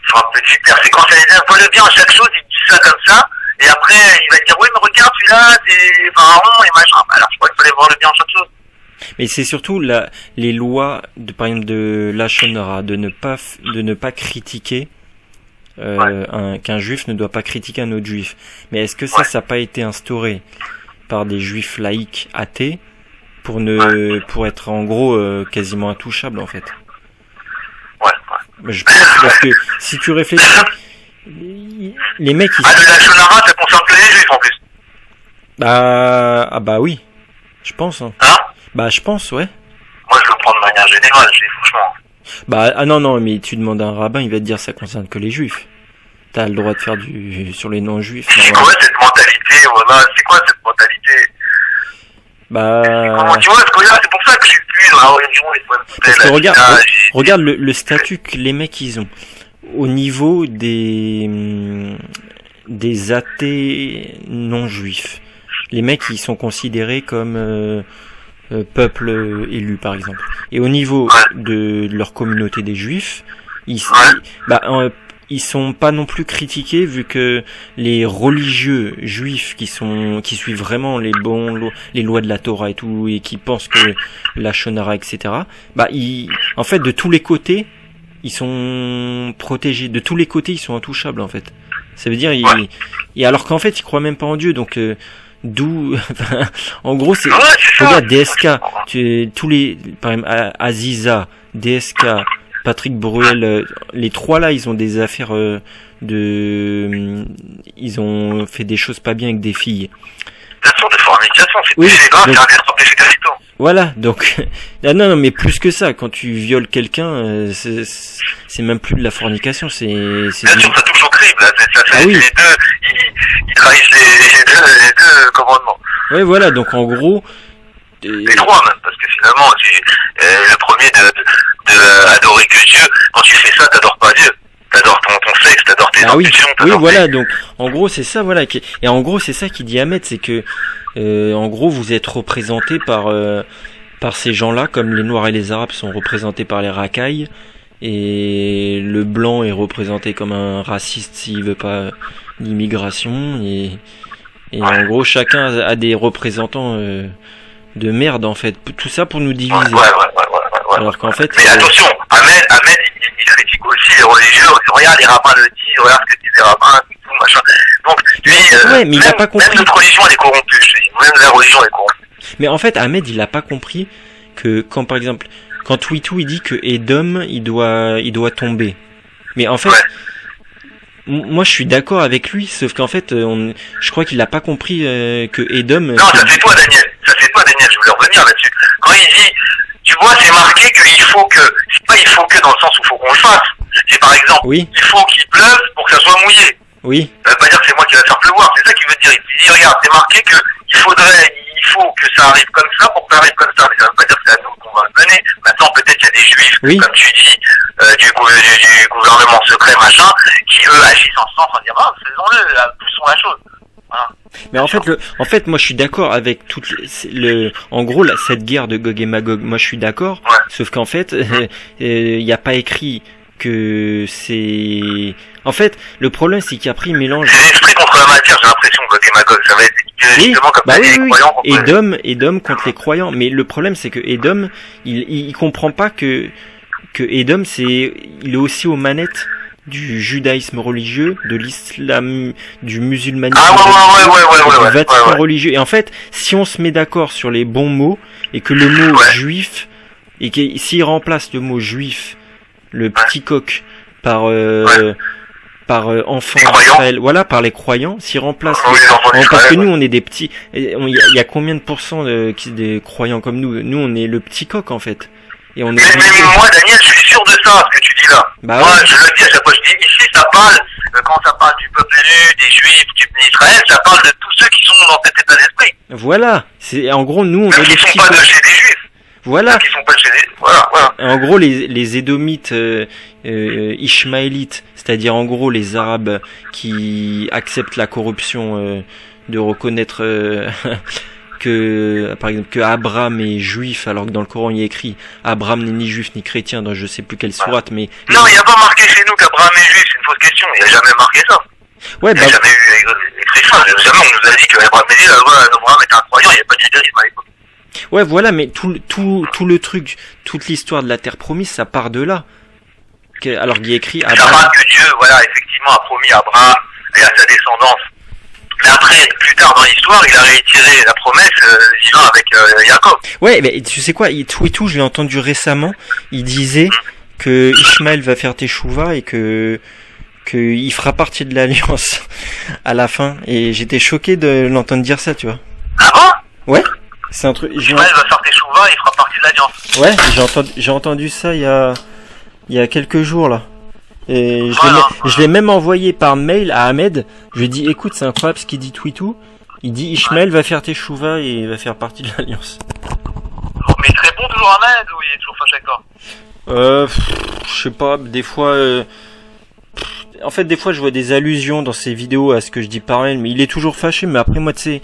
Ils sont un peu du père. C'est quand ça les énerve, vois le bien en chaque chose, ils disent ça comme ça. Et après, il va dire, oui, mais regarde, celui-là, c'est pharaon et machin. Alors, je crois qu'il fallait voir le bien en chaque chose.
Mais c'est surtout les lois, par exemple, de la Shonara, de ne pas critiquer, qu'un juif ne doit pas critiquer un autre juif. Mais est-ce que ça n'a pas été instauré par des juifs laïcs athées pour être en gros quasiment intouchable, en fait? Mais je pense, parce que si tu réfléchis, les mecs
la Shonara, ça concerne que les juifs en plus.
Bah oui, je pense. Hein. Bah je pense, ouais.
Moi je le prends de manière générale, je dis franchement.
Non, mais tu demandes à un rabbin, il va te dire ça concerne que les juifs. T'as le droit de faire sur les non-juifs.
C'est quoi cette mentalité, voilà, c'est quoi cette mentalité? Comment tu vois, c'est pour ça que je suis plus dans la religion.
Parce que regarde le statut que les mecs ils ont. Au niveau des athées non juifs, les mecs ils sont considérés comme peuple élu par exemple. Et au niveau de leur communauté des juifs, ils sont pas non plus critiqués vu que les religieux juifs qui suivent vraiment les lois de la Torah et tout et qui pensent que la Shonara etc. En fait de tous les côtés ils sont protégés, de tous les côtés ils sont intouchables en fait. Ça veut dire et alors qu'en fait ils croient même pas en Dieu donc d'où en gros c'est regarde DSK, par exemple Aziza, DSK, Patrick Bruel, les trois là ils ont des affaires ils ont fait des choses pas bien avec des filles.
Bien sûr, de fornication, c'est grave, c'est un péché capitaux.
Voilà, donc non, mais plus que ça, quand tu violes quelqu'un, c'est même plus de la fornication, c'est. Bien
sûr, ça touche au crime, là. Les deux, ils trahissent les deux commandements.
Ouais, voilà, donc en gros.
Les trois même, parce que finalement, le premier de adorer que Dieu. Quand tu fais ça, t'adores pas Dieu. T'adores ton sexe, t'adores tes ambitions,
oui, voilà, donc en gros c'est ça, voilà, et en gros c'est ça qui dit Ahmed, c'est que En gros, vous êtes représentés par ces gens-là, comme les Noirs et les Arabes sont représentés par les racailles, et le blanc est représenté comme un raciste s'il veut pas l'immigration, et en gros, chacun a des représentants de merde, en fait. Tout ça pour nous diviser.
Ouais.
Alors qu'en fait...
Mais attention, Ahmed, il critique aussi les religieux. Regarde, les rabbins le disent, regarde ce que disent les rabbins, tout, machin. Donc, lui,
ouais, mais il a pas compris.
Même notre religion, elle est corrompue, je te dis. Même la religion, elle est corrompue.
Mais en fait, Ahmed, il a pas compris que quand, par exemple, quand Twitou, il dit que Edom, il doit tomber. Mais en fait... Moi, je suis d'accord avec lui, sauf qu'en fait, je crois qu'il a pas compris que Edom...
Non, ça c'est toi, Daniel. Je voulais revenir là-dessus. Quand il dit, tu vois, c'est marqué qu'il faut que... C'est pas il faut que dans le sens où il faut qu'on le fasse. C'est par exemple,
oui.
Il faut qu'il pleuve pour que ça soit mouillé.
Oui.
Ça veut pas dire que c'est moi qui va faire pleuvoir, c'est ça qu'il veut dire. Il dit, regarde, c'est marqué que il faut que ça arrive comme ça pour que ça arrive comme ça. Mais ça veut pas dire que c'est à nous qu'on va le donner. Maintenant, peut-être qu'il y a des juifs, comme tu dis, du gouvernement secret, machin, qui eux agissent en ce sens en disant, ah, faisons-le, poussons la chose. Voilà.
Mais en fait, moi je suis d'accord avec en gros, cette guerre de Gog et Magog, moi je suis d'accord, sauf qu'en fait, il n'y a pas écrit que c'est... En fait, le problème c'est qu'après il mélange...
C'est l'esprit contre la matière, j'ai l'impression, Gog et Magog, ça va être justement comme les croyants.
Edom contre les croyants, mais le problème c'est que Edom, il comprend pas que Edom il est aussi aux manettes du judaïsme religieux, de l'islam, du musulmanisme, du Vatican religieux. Et en fait, si on se met d'accord sur les bons mots, et que le mot juif, et que s'il remplace le mot juif, le petit coq, par enfant d'Israël, voilà, par les croyants, s'il remplace parce que nous on est des petits, il y a combien de pourcents des croyants comme nous? Nous on est le petit coq en fait. Et on est
mais moi, Daniel, je suis sûr de ça, ce que tu dis là. Moi, je le dis à chaque fois, je dis, ici, ça parle, quand ça parle du peuple élu, des juifs, d'Israël, ça parle de tous ceux qui sont dans cet état d'esprit.
Voilà. En gros, nous, on est
les petits coqs. Qui sont pas de chez des juifs.
Voilà.
Qui sont pas chez des... Voilà.
En gros, les Édomites, Ishmaélites, c'est-à-dire en gros les Arabes qui acceptent la corruption, de reconnaître que, par exemple, que Abraham est juif, alors que dans le Coran il y a écrit Abraham n'est ni juif ni chrétien, dans je sais plus quelle sourate, mais...
Non, il n'y a pas marqué chez nous qu'Abraham est juif, c'est une fausse question, il n'y a jamais marqué ça.
Ouais,
il n'y a jamais eu écrit ça, jamais on nous a dit qu'Abraham est un croyant, il n'y a pas de judaïsme à l'époque.
Ouais, voilà, mais tout le truc, toute l'histoire de la terre promise, ça part de là. Alors qu'il y a écrit
Abraham... Ça part que Dieu, effectivement, a promis à Abraham et à sa descendance. Mais après, plus tard dans l'histoire, il a réitéré la promesse vivant avec Jacob.
Ouais, mais tu sais quoi, Twitou, je l'ai entendu récemment, il disait que Ishmaël va faire Teshuvah et que il fera partie de l'alliance à la fin. Et j'étais choqué de l'entendre dire ça, tu vois.
Ah bon?
Ouais, c'est un truc...
Ishmaël va faire Teshuvah et il fera partie de l'alliance.
Ouais, j'ai entendu ça il y a quelques jours, là. Et je l'ai même envoyé par mail à Ahmed. Je lui ai dit, écoute, c'est incroyable ce qu'il dit Twitou. Il dit, Ishmaël va faire Teshuvah et va faire partie de l'Alliance.
Mais il te répond toujours Ahmed ou il est toujours fâché avec toi?
Je sais pas, des fois... En fait, des fois, je vois des allusions dans ses vidéos à ce que je dis par mail, mais il est toujours fâché. Mais après, moi, tu sais...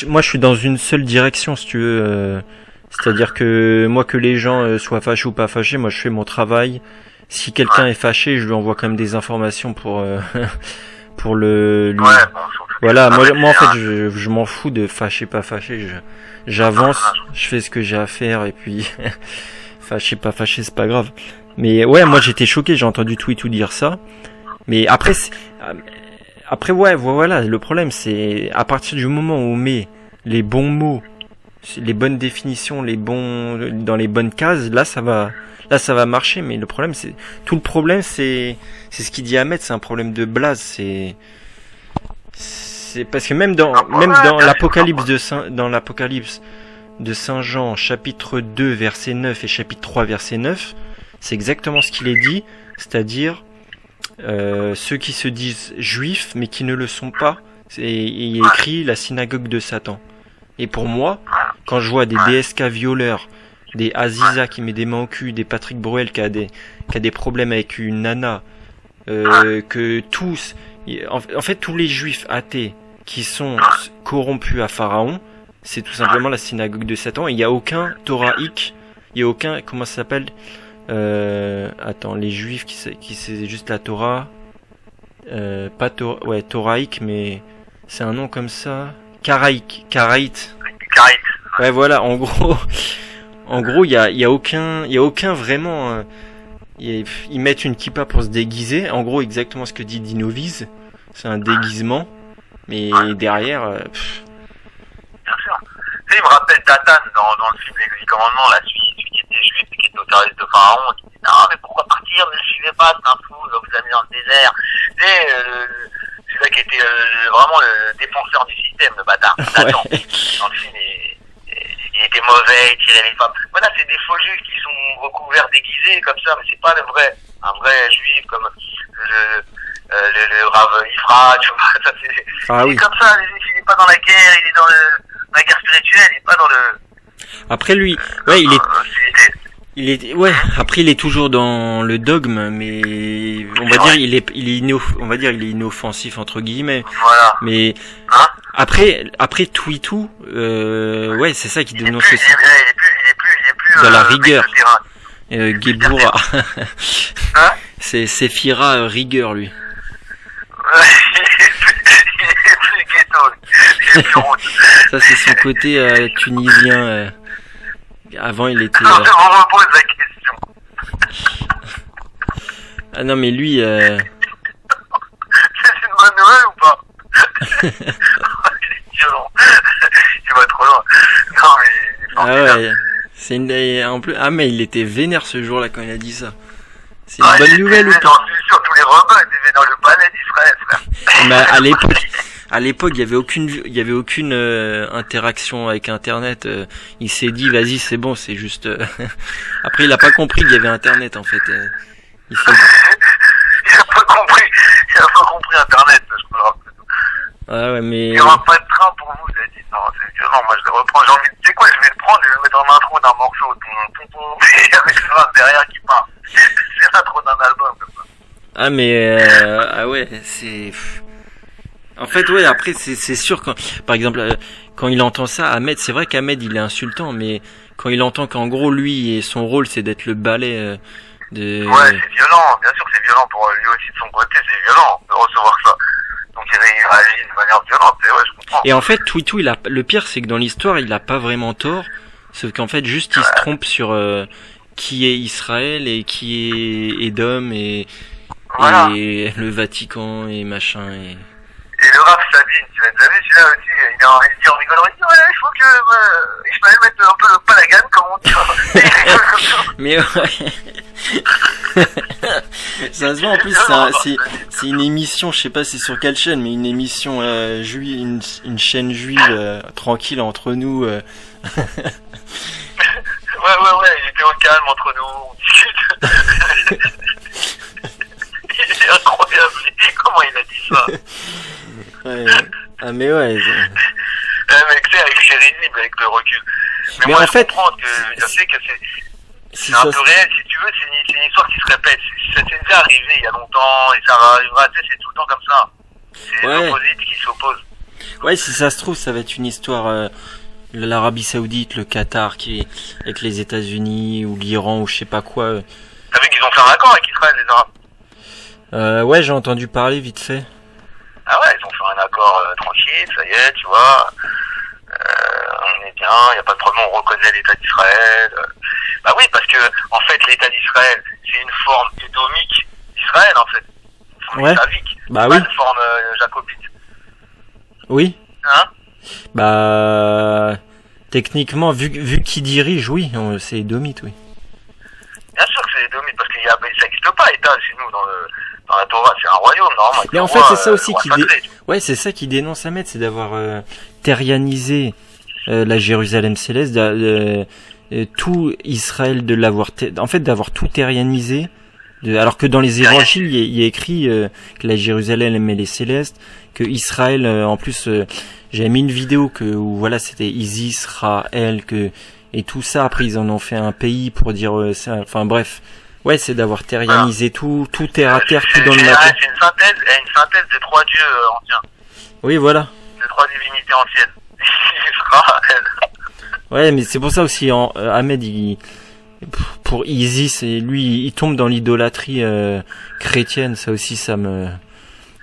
Moi, je suis dans une seule direction, si tu veux. C'est-à-dire que moi, que les gens soient fâchés ou pas fâchés, moi, je fais mon travail. Si quelqu'un est fâché, je lui envoie quand même des informations pour lui. Voilà, moi en fait, je m'en fous de fâché pas fâché. J'avance, je fais ce que j'ai à faire et puis fâché pas fâché, c'est pas grave. Mais ouais, moi j'étais choqué, j'ai entendu Twitou dire ça. Mais après voilà, le problème c'est à partir du moment où on met les bons mots, les bonnes définitions, dans les bonnes cases, là ça va marcher. Mais le problème c'est ce qu'il dit Ahmed, c'est un problème de blase, c'est parce que même dans l'Apocalypse de Saint Jean, chapitre 2 verset 9 et chapitre 3 verset 9, c'est exactement ce qu'il est dit, c'est-à-dire ceux qui se disent juifs mais qui ne le sont pas. Il est écrit la synagogue de Satan. Et pour moi, quand je vois des DSK violeurs, des Aziza qui met des mains au cul, des Patrick Bruel qui a des problèmes avec une nana, que tous, en fait tous les juifs athées, qui sont corrompus à Pharaon, c'est tout simplement la synagogue de Satan. Il n'y a aucun Torahique, il n'y a aucun, comment ça s'appelle, attends, les Juifs qui c'est juste la Torah, pas Torahique, mais c'est un nom comme ça, Karaïte. Ouais, voilà, en gros, il y a aucun vraiment, ils mettent une kippa pour se déguiser. En gros, exactement ce que dit Dinoviz, c'est un déguisement, mais derrière,
Bien sûr. Tu sais, il me rappelle Datan dans le film Les 10 Commandements, là, celui qui était juif et qui était autoriste de Pharaon, qui dit non, mais pourquoi partir, ne le suivez pas, c'est un fou, il va vous amener dans le désert. Tu sais, c'est là qui était vraiment le défenseur du système, le bâtard. Datan. Dans le film, il était mauvais, il tirait les femmes. Voilà, c'est des faux juifs qui sont recouverts, déguisés comme ça, mais c'est pas un vrai juif comme le Rav Ifra, tu vois, ça c'est, il est comme ça, il est pas dans la guerre, il est dans la guerre spirituelle, il est pas dans le...
Après lui, ouais, après il est toujours dans le dogme, mais on va dire il est inoffensif entre guillemets.
Voilà.
Mais après Twitou, ouais, c'est ça qui dénonce aussi.
Il est plus
dans la rigueur. Guéboura. C'est Séphira rigueur lui.
Il est plus ghetto, il est plus route.
Ça c'est son côté tunisien. Avant il était.
Je me repose la question.
Ah non mais lui.
C'est une bonne nouvelle ou pas? Il est violent. Il va trop loin. Non mais.
Ah ouais. C'est en plus. Ah mais il était vénère ce jour-là quand il a dit ça. C'est une bonne nouvelle ou pas?
J'en suis sûr, tous les rebelles étaient dans le palais d'Israël, frère.
Mais à l'époque, il y avait aucune interaction avec Internet. Il s'est dit, vas-y, c'est bon, c'est juste. Après, il a pas compris qu'il y avait Internet, en fait. Il
a pas compris Internet, je crois.
Ah ouais, mais.
Il n'y aura pas de train pour vous, il a dit. Non, c'est violent. Moi, je le reprends. J'ai envie de, tu sais quoi, je vais le prendre et je vais le mettre en intro d'un morceau. Avec le rap derrière qui part. C'est l'intro d'un album, comme ça.
Ah, mais, ah ouais, c'est. En fait, ouais, après, c'est sûr quand, par exemple, quand il entend ça, Ahmed, c'est vrai qu'Ahmed, il est insultant, mais quand il entend qu'en gros, lui, et son rôle, c'est d'être le balai, de...
Ouais, c'est violent, bien sûr que c'est violent pour lui aussi de son côté, c'est violent de recevoir ça. Donc il réagit de manière violente, et ouais, je comprends.
Et en fait, Twitou, le pire, c'est que dans l'histoire, il a pas vraiment tort, sauf qu'en fait, juste, il se trompe sur, qui est Israël et qui est Édom et le Vatican et machin et...
Et le Rav Sabine, tu l'as déjà vu, celui-là aussi, il dit en rigolant, il dit, ouais, il faut que, je peux mettre un peu le palagan, comme on dit, et il rigole comme ça.
Mais ouais. Ça se voit, en plus, c'est une émission, je sais pas c'est sur quelle chaîne, mais une émission, juive, une chaîne juive, tranquille entre nous,
Ouais, il était au calme entre nous, on discute. Il est incroyable, comment il a dit ça?
Ouais. Ah mais ouais.
Mais c'est risible avec le recul. Mais moi,
en fait,
je comprends que je sais que c'est un peu réel, si tu veux, c'est une histoire qui se répète. Ça s'est déjà arrivé il y a longtemps, et ça arrivera, tu sais, c'est tout le temps comme ça. C'est l'opposite qui s'oppose.
Ouais, si ça se trouve, ça va être une histoire, l'Arabie Saoudite, le Qatar, qui avec les États-Unis, ou l'Iran, ou je sais pas quoi.
T'as vu qu'ils ont fait un accord avec Israël, les Arabes?
Ouais, j'ai entendu parler vite fait.
Ah ouais, ils ont fait un accord tranquille, ça y est, tu vois. On est bien, il n'y a pas de problème, on reconnaît l'État d'Israël. Bah oui, parce que en fait, l'État d'Israël, c'est une forme édomique d'Israël, en fait. Une forme étavique.
Bah
pas
oui.
une forme jacobite.
Oui.
Hein?
Bah, techniquement, vu qui dirige, oui, c'est édomite, oui.
Bien sûr que c'est édomite, parce que ça n'existe pas, État, chez nous, dans la Torah, c'est un royaume, normalement.
Mais en fait, c'est ça aussi ouais, c'est ça qui dénonce Ahmed, c'est d'avoir terrianisé la Jérusalem céleste, tout Israël, d'avoir tout terrianisé, alors que dans les évangiles, il y a écrit que la Jérusalem elle est céleste, que Israël, en plus, j'avais mis une vidéo où voilà, c'était Israël, et tout ça, après ils en ont fait un pays pour dire ça, enfin bref. Ouais, c'est d'avoir terrianisé tout terre à terre, tout dans le matin.
C'est une synthèse de trois dieux anciens.
Oui, voilà.
c'est 3 divinités anciennes. Israël.
Ouais, mais c'est pour ça aussi, Ahmed, pour Isis, et lui, il tombe dans l'idolâtrie chrétienne, ça aussi, ça me...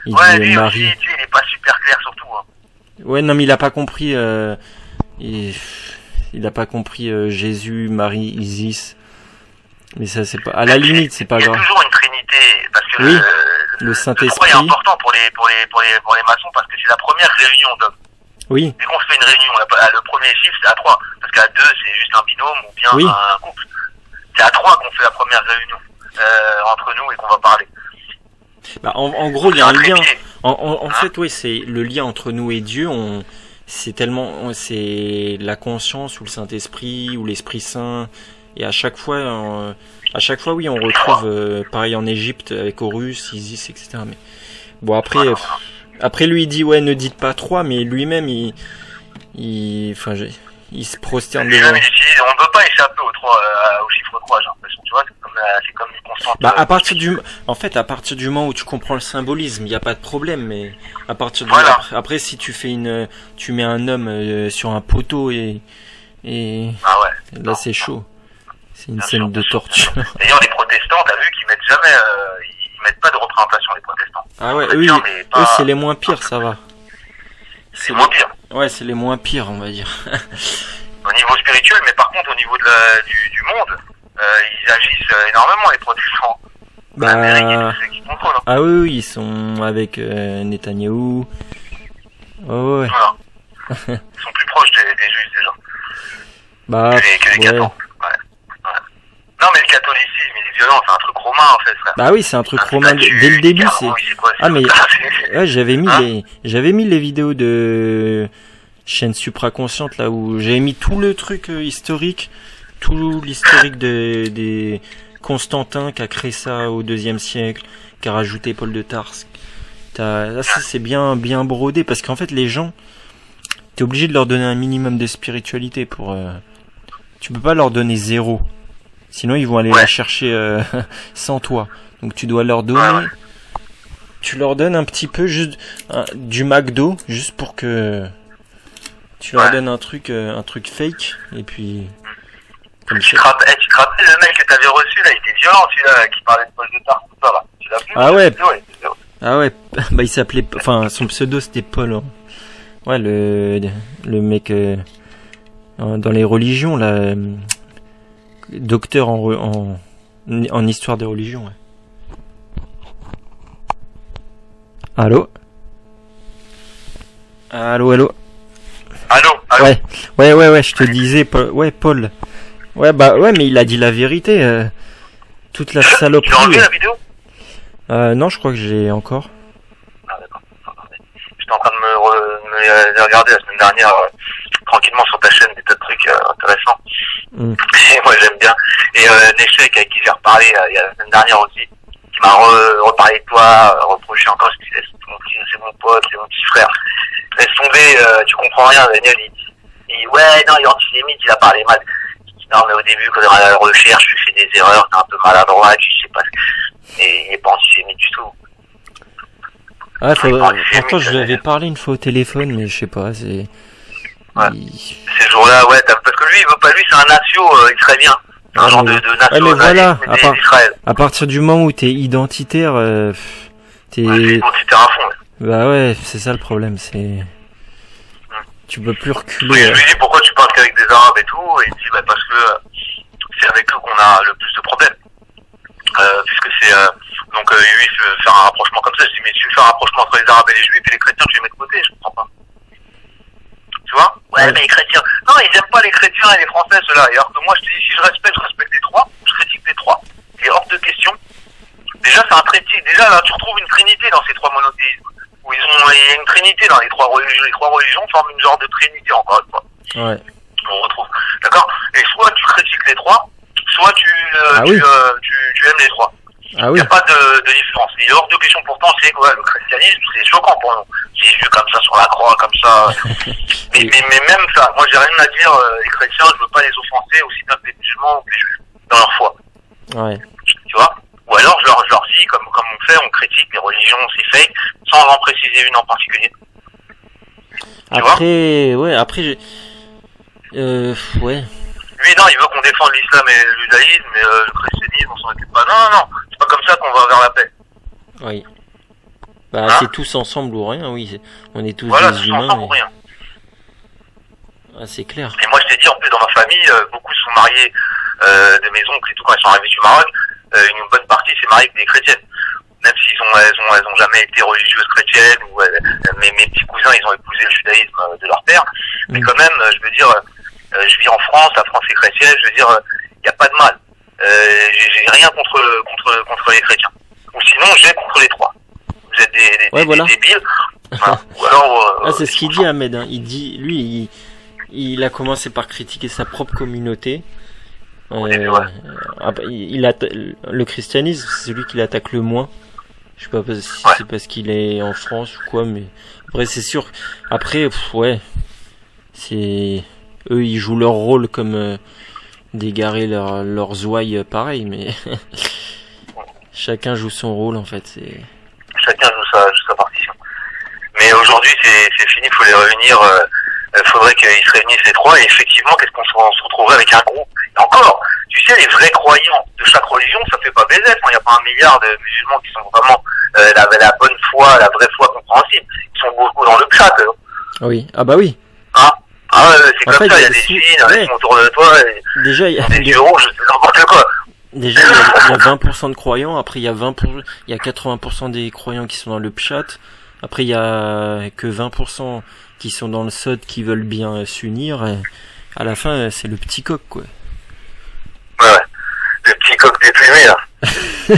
Il
Ouais,
dit
lui
Marie.
aussi, tu sais, il est pas super clair surtout. Hein.
Ouais, non, mais il a pas compris... il a pas compris Jésus, Marie, Isis. Mais ça, c'est pas... À la limite, c'est pas
Il y a
grave.
toujours une trinité, parce que
Oui, le
je crois
Saint-Esprit.
est important pour les maçons, parce que c'est la première réunion d'hommes.
Oui,
Dès qu'on se fait une réunion, le premier chiffre c'est à 3, parce qu'à 2 c'est juste un binôme ou bien
Oui.
un couple. C'est à 3 qu'on fait la première réunion entre nous et qu'on va parler.
bah, en gros, il y a
C'est
un lien.
trépied.
En fait, oui, c'est le lien entre nous et Dieu. C'est la conscience ou le Saint-Esprit ou l'Esprit Saint. Et à chaque fois, oui, on retrouve pareil en Égypte avec Horus, Isis, etc. Mais bon, après lui, il dit ouais, ne dites pas 3, mais lui-même, il se prosterne devant.
Lui-même, on ne peut pas échapper au chiffre 3, j'ai l'impression. Tu vois, c'est comme une constante.
Bah, à partir du moment où tu comprends le symbolisme, il n'y a pas de problème, mais à partir
Voilà.
après, si tu mets un homme sur un poteau et
Ah ouais.
là, c'est chaud. C'est une
Bien
scène
sûr,
de
bien sûr,
torture.
D'ailleurs, les protestants, t'as vu qu'ils mettent jamais, ils mettent pas de représentation, les protestants.
Ah ouais,
Très
eux,
bien, mais pas-
eux, c'est les moins pires, ça va.
C'est moins pire.
Ouais, c'est les moins pires, on va dire.
Au niveau spirituel, mais par contre, au niveau du monde, ils agissent énormément, les protestants. L'Amérique et
Bah,
tous ceux qui contrôlent. Hein.
ah oui, ils sont avec Netanyahou. Oh, ouais.
Voilà. Ils sont plus proches des juifs, déjà.
Bah,
Que les
ouais.
cathos. Ouais. Non, mais le catholicisme, il est violent, c'est un truc romain, en fait, frère.
Bah oui, c'est un truc
Un
romain.
statut,
Dès le début,
des
c'est...
carouilles, quoi,
Ah, mais...
c'est-
Ouais, j'avais
Hein
mis les vidéos de chaîne supraconsciente là où j'avais mis tout le truc historique, tout l'historique des Constantin qui a créé ça au IIe siècle, qui a rajouté Paul de Tarse. Là, c'est bien brodé parce qu'en fait les gens, t'es obligé de leur donner un minimum de spiritualité pour. Tu peux pas leur donner 0, sinon ils vont aller la chercher sans toi. Donc tu dois leur donner.
Ouais.
Tu leur donnes un petit peu juste du McDo juste pour que tu leur donnes un truc fake et puis comme
Tu
ça.
te rappelles le mec que t'avais reçu, là, il était violent, celui-là, qui parlait de Paul de Tarse, tout ça, là. Tu l'as vu?
Ah ouais.
Ouais.
Ah ouais, bah il s'appelait, enfin son pseudo c'était Paul. Hein. Ouais, le mec dans les religions là, docteur en histoire des religions. Ouais. Allô? Allô?
Allô?
Ouais, je te disais, Paul. Ouais, Paul. Ouais, bah ouais, mais il a dit la vérité. Toute la
Tu
saloperie.
l'as enlevé, la vidéo?
Non, je crois que j'ai encore.
Ah, d'accord. J'étais en train de me regarder la semaine dernière, tranquillement sur ta chaîne, des tas de trucs intéressants. Et moi, j'aime bien. Et Nechek, avec qui j'ai reparlé il y a la semaine dernière aussi, qui m'a reparlé de toi, reproché encore, je disais, c'est mon pote, c'est mon petit frère. Laisse tomber, tu comprends rien, Daniel, ouais, non, il est antisémite, il a parlé mal. Non, mais au début, quand on a la recherche, tu fais des erreurs, t'es un peu maladroit, tu sais pas. Et il est pas antisémite du tout.
Ah, pourtant, je lui avais parlé une fois au téléphone, mais je sais pas, c'est...
Ouais. Ces jours-là, ouais, parce que lui, il veut pas, lui, c'est un natio israélien. C'est un genre de natio
mais voilà,
d'Israël.
à partir du moment où t'es identitaire, t'es...
Ouais, c'est identitaire à fond, ouais.
Bah ouais, c'est ça le problème, c'est... Tu peux plus reculer.
Je lui dis pourquoi tu parles qu'avec des Arabes et tout, et il me dit bah parce que c'est avec eux qu'on a le plus de problèmes. Puisque c'est donc lui il veut faire un rapprochement comme ça, je dis mais tu veux faire un rapprochement entre les Arabes et les Juifs et les chrétiens tu les mets de côté, je comprends pas. Tu vois? Ouais mais les chrétiens. Non, ils aiment pas les chrétiens et les Français ceux-là. Et alors que moi je te dis si je respecte les trois, je critique les trois. Il est hors de question. Déjà c'est un trinité, déjà là tu retrouves une trinité dans ces trois monothéismes. Où il y a une trinité dans les trois religions. Les trois religions forment une genre de trinité, encore une fois.
Ouais.
On retrouve. D'accord? Et soit tu critiques les trois, soit tu aimes les trois.
Ah
Il
oui.
n'y a pas de différence. Il est hors de question pourtant, c'est quoi, le christianisme, c'est choquant pour nous. Jésus comme ça sur la croix, comme ça. mais même ça, moi j'ai rien à dire, les chrétiens, je veux pas les offenser aussi bien que les musulmans ou que les juifs, dans leur foi.
Ouais.
Tu vois? Ou alors je leur dis, comme on fait, on critique les religions, c'est fake, sans en préciser une en particulier.
Après, ouais, après, ouais.
Lui, non, il veut qu'on défende l'islam et le judaïsme, mais le christianisme, on s'en occupe pas. Non, c'est pas comme ça qu'on va vers la paix.
Oui. Bah,
Hein?
c'est tous ensemble ou rien, oui. On est tous
Voilà,
des
tous
humains.
ensemble ou rien.
Ah, c'est clair.
Et moi, je t'ai dit, en plus, dans ma famille, beaucoup sont mariés de mes oncles et tout, quand ils sont arrivés du Maroc, une bonne partie s'est mariée avec des chrétiennes. Même s'ils elles ont jamais été religieuses chrétiennes, ou mes petits cousins, ils ont épousé le judaïsme de leur père. Mais quand même, je veux dire, je vis en France, la France est chrétienne, je veux dire, il n'y a pas de mal. J'ai rien contre les chrétiens. Ou sinon, j'ai contre les trois. Vous êtes des débiles. Enfin, ou alors,
c'est ce qu'il dit, Ahmed. Hein. Il dit, lui, il a commencé par critiquer sa propre communauté. Le christianisme, c'est celui qui l'attaque le moins. Je sais pas si c'est parce qu'il est en France ou quoi, mais après c'est sûr. Après, ouais, c'est eux, ils jouent leur rôle comme d'égarer leurs ouailles, pareil, mais chacun joue son rôle en fait.
Chacun joue sa partition. Mais aujourd'hui, c'est fini, il faut les réunir. Faudrait qu'ils se réunissent les trois, et effectivement, qu'est-ce qu'on se retrouverait avec un groupe. Et encore, tu sais, les vrais croyants de chaque religion, ça fait pas baiser. Il n'y a pas 1 milliard de musulmans qui sont vraiment la bonne foi, la vraie foi compréhensible. Ils sont beaucoup dans le chat.
Oui, ah bah oui.
Hein? Ah ouais, c'est comme ça, il y a des filles, qui sont autour de toi, et
déjà, il y a
des yeux rouges, c'est n'importe quoi.
Déjà, il y a 20% de croyants, après il y a 80% des croyants qui sont dans le chat, après il y a que 20% qui sont dans le SOD qui veulent bien s'unir, et à la fin, c'est le petit coq, quoi.
Ouais, le petit coq déplumé, là. Le